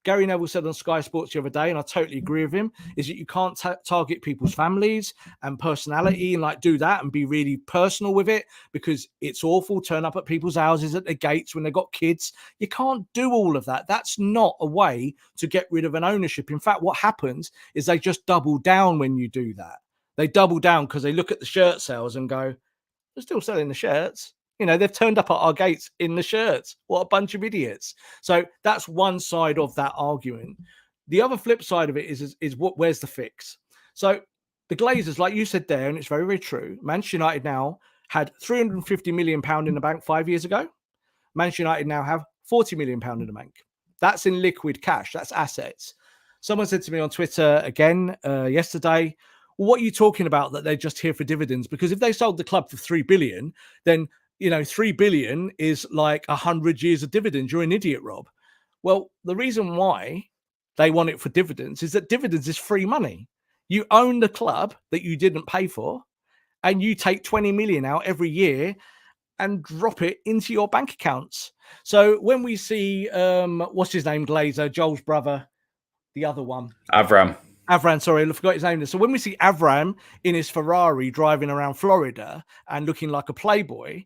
Gary Neville said on Sky Sports the other day, and I totally agree with him, is that you can't target people's families and personality and like do that and be really personal with it, because it's awful. Turn up at people's houses at their gates when they've got kids. You can't do all of that. That's not a way to get rid of an ownership. In fact, what happens is they just double down when you do that. They double down because they look at the shirt sales and go, they're still selling the shirts. You know, they've turned up at our gates in the shirts. What a bunch of idiots. So that's one side of that argument. The other flip side of it is what? Where's the fix? So the Glazers, like you said there, and it's very, very true. Manchester United now had £350 million in the bank 5 years ago. Manchester United now have £40 million in the bank. That's in liquid cash. That's assets. Someone said to me on Twitter again yesterday, well, what are you talking about that they're just here for dividends? Because if they sold the club for 3 billion, then, you know, 3 billion is like 100 years of dividends. You're an idiot, Rob. Well, the reason why they want it for dividends is that dividends is free money. You own the club that you didn't pay for, and you take 20 million out every year and drop it into your bank accounts. So when we see, what's his name, Glazer, Joel's brother, the other one, Avram, sorry, I forgot his name. So when we see Avram in his Ferrari driving around Florida and looking like a playboy,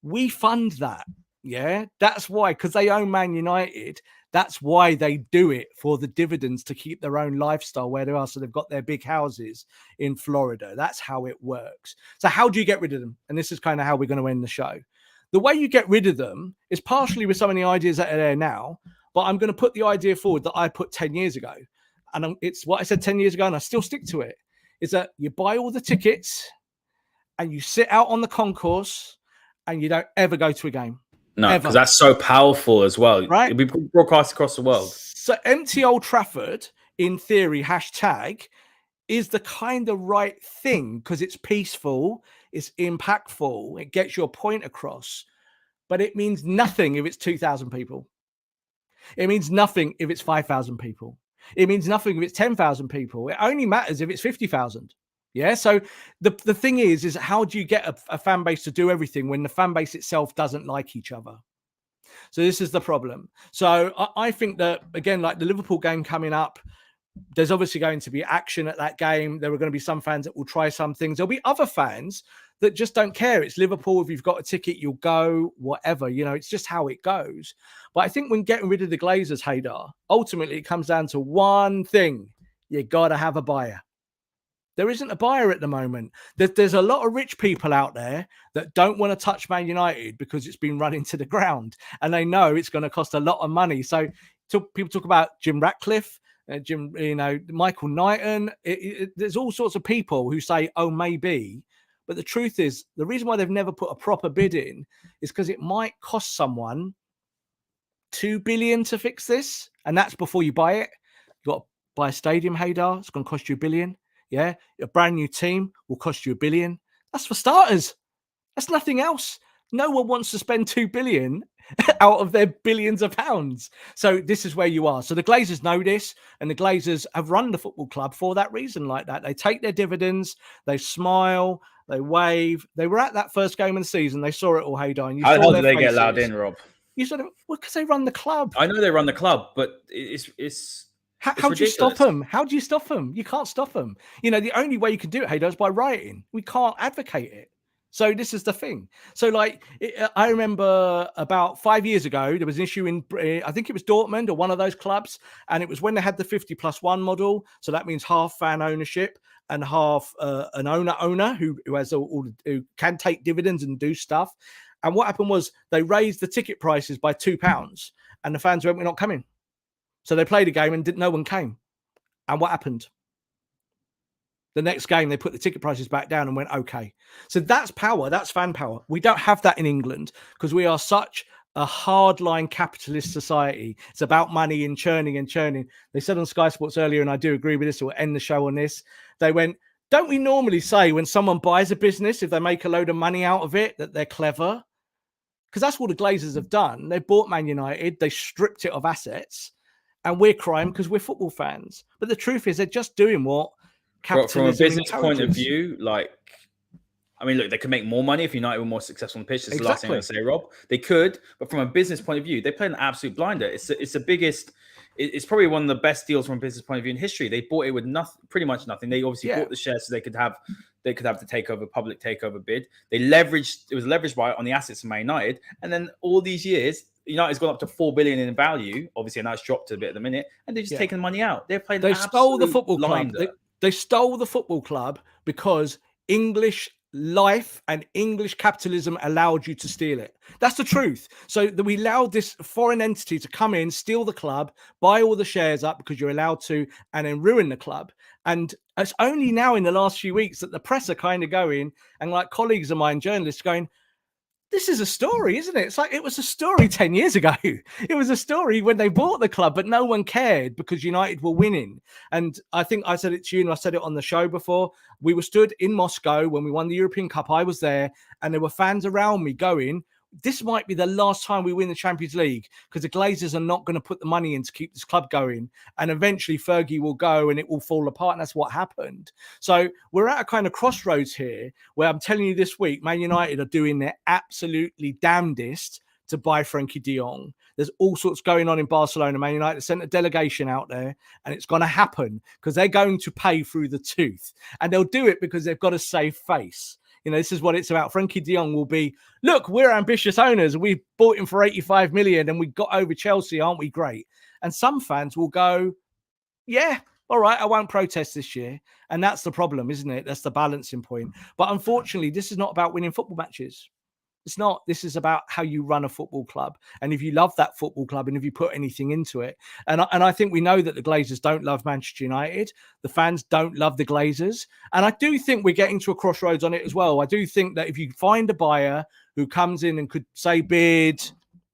we fund that. Yeah, that's why, because they own Man United. That's why they do it, for the dividends, to keep their own lifestyle where they are. So they've got their big houses in Florida. That's how it works. So how do you get rid of them? And this is kind of how we're going to end the show. The way you get rid of them is partially with some of the ideas that are there now, but I'm going to put the idea forward that I put 10 years ago. And it's what I said 10 years ago, and I still stick to it, is that you buy all the tickets and you sit out on the concourse and you don't ever go to a game. No, because that's so powerful as well. Right? It'll be broadcast across the world. So empty Old Trafford, in theory, hashtag, is the kind of right thing because it's peaceful, it's impactful, it gets your point across. But it means nothing if it's 2,000 people. It means nothing if it's 5,000 people. It means nothing if it's 10,000 people. It only matters if it's 50,000. Yeah. So the thing is how do you get a fan base to do everything when the fan base itself doesn't like each other? So this is the problem. So I think that, again, like the Liverpool game coming up, there's obviously going to be action at that game. There are going to be some fans that will try some things. There'll be other fans that just don't care. It's Liverpool. If you've got a ticket, you'll go, whatever. You know, it's just how it goes. But I think when getting rid of the Glazers, Haider, ultimately it comes down to one thing. You got to have a buyer. There isn't a buyer at the moment. There's a lot of rich people out there that don't want to touch Man United because it's been run into the ground. And they know it's going to cost a lot of money. So people talk about Jim Ratcliffe, Michael Knighton. There's all sorts of people who say, oh, maybe. But the truth is, the reason why they've never put a proper bid in is because it might cost someone 2 billion to fix this. And that's before you buy it. You've got to buy a stadium, Haider. It's going to cost you 1 billion. Yeah. A brand new team will cost you 1 billion. That's for starters. That's nothing else. No one wants to spend 2 billion out of their billions of pounds. So this is where you are. So the Glazers know this, and the Glazers have run the football club for that reason, like that. They take their dividends, they smile, they wave. They were at that first game of the season. They saw it all, Haider. How the hell did they get allowed in, Rob? You said, well, because they run the club. I know they run the club, but it's how do you stop them? How do you stop them? You can't stop them. You know, the only way you can do it, Haider, is by rioting. We can't advocate it. So this is the thing. So like, I remember about 5 years ago, there was an issue in, I think it was Dortmund or one of those clubs. And it was when they had the 50+1 model. So that means half fan ownership and half an owner who has who can take dividends and do stuff. And what happened was they raised the ticket prices by £2 and the fans went, we're not coming. So they played a game and no one came. And what happened? The next game, they put the ticket prices back down and went, okay. So that's power. That's fan power. We don't have that in England because we are such a hardline capitalist society. It's about money and churning and churning. They said on Sky Sports earlier, and I do agree with this, we'll end the show on this. They went, don't we normally say when someone buys a business, if they make a load of money out of it, that they're clever? Because that's what the Glazers have done. They bought Man United. They stripped it of assets. And we're crying because we're football fans. But the truth is they're just doing what capitalism from a business point of view, like, I mean, look, they could make more money if United were more successful on the pitch. That's the last thing I'm going to say, Rob. They could, but from a business point of view, they played an absolute blinder. It's the biggest it's probably one of the best deals from a business point of view in history. They bought it with nothing, pretty much nothing. They obviously bought the shares so they could have the public takeover bid. It was leveraged on the assets of Man United, and then all these years, United's gone up to 4 billion in value. Obviously, and that's dropped a bit at the minute, and they've just taken the money out. They stole the football club. They stole the football club because English life and English capitalism allowed you to steal it. That's the truth. So that we allowed this foreign entity to come in, steal the club, buy all the shares up because you're allowed to, and then ruin the club. And it's only now in the last few weeks that the press are kind of going, and like colleagues of mine, journalists, going, this is a story, isn't it? It's like it was a story 10 years ago. It was a story when they bought the club, but no one cared because United were winning. And I think I said it to you, and I said it on the show before. We were stood in Moscow when we won the European Cup. I was there, and there were fans around me going, this might be the last time we win the Champions League because the Glazers are not going to put the money in to keep this club going. And eventually Fergie will go and it will fall apart. And that's what happened. So we're at a kind of crossroads here where I'm telling you this week, Man United are doing their absolutely damnedest to buy Frenkie de Jong. There's all sorts going on in Barcelona. Man United sent a delegation out there, and it's going to happen because they're going to pay through the tooth. And they'll do it because they've got to save face. This is what it's about. Frenkie de Jong will be, look, we're ambitious owners. We bought him for 85 million and we got over Chelsea. Aren't we great? And some fans will go, yeah, all right, I won't protest this year. And that's the problem, isn't it? That's the balancing point. But unfortunately, this is not about winning football matches. It's not. This is about how you run a football club. And if you love that football club and if you put anything into it. And I think we know that the Glazers don't love Manchester United. The fans don't love the Glazers. And I do think we're getting to a crossroads on it as well. I do think that if you find a buyer who comes in and could say bid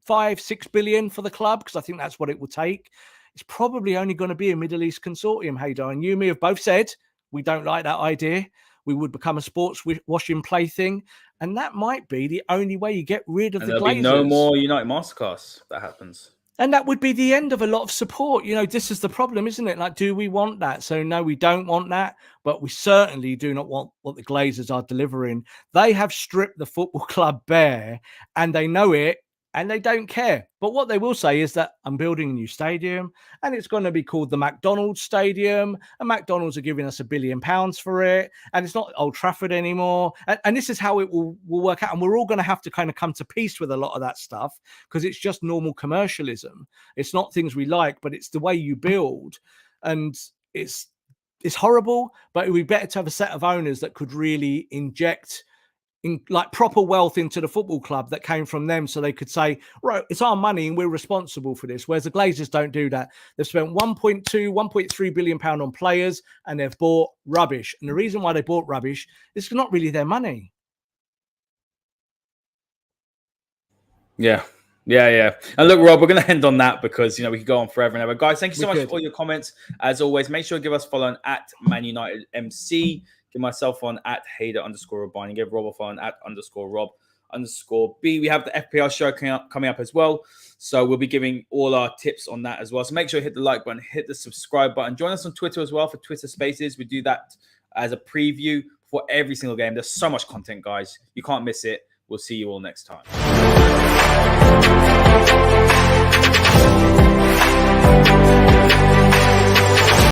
5-6 billion for the club, because I think that's what it will take, it's probably only going to be a Middle East consortium, Haider. And you and me have both said we don't like that idea. We would become a sports washing plaything. And that might be the only way you get rid of the Glazers. There'll be no more United Masterclass if that happens. And that would be the end of a lot of support. This is the problem, isn't it? Like, do we want that? So no, we don't want that. But we certainly do not want what the Glazers are delivering. They have stripped the football club bare, and they know it. And they don't care. But what they will say is that I'm building a new stadium and it's going to be called the McDonald's Stadium. And McDonald's are giving us £1 billion for it. And it's not Old Trafford anymore. And this is how it will work out. And we're all going to have to kind of come to peace with a lot of that stuff because it's just normal commercialism. It's not things we like, but it's the way you build. And it's horrible, but it would be better to have a set of owners that could really inject like proper wealth into the football club that came from them, so they could say, right, it's our money and we're responsible for this. Whereas the Glazers don't do that. They've spent 1.3 billion pound on players and they've bought rubbish. And the reason why they bought rubbish is not really their money. Yeah. And look, Rob, we're going to end on that because, we could go on forever and ever. Guys, thank you so much for all your comments. As always, make sure to give us a follow on at Man United MC. Give myself on at Haider_Rubbani. Give Rob a follow on at _Rob_B. We have the FPL show coming up as well. So we'll be giving all our tips on that as well. So make sure you hit the like button, hit the subscribe button. Join us on Twitter as well for Twitter Spaces. We do that as a preview for every single game. There's so much content, guys. You can't miss it. We'll see you all next time.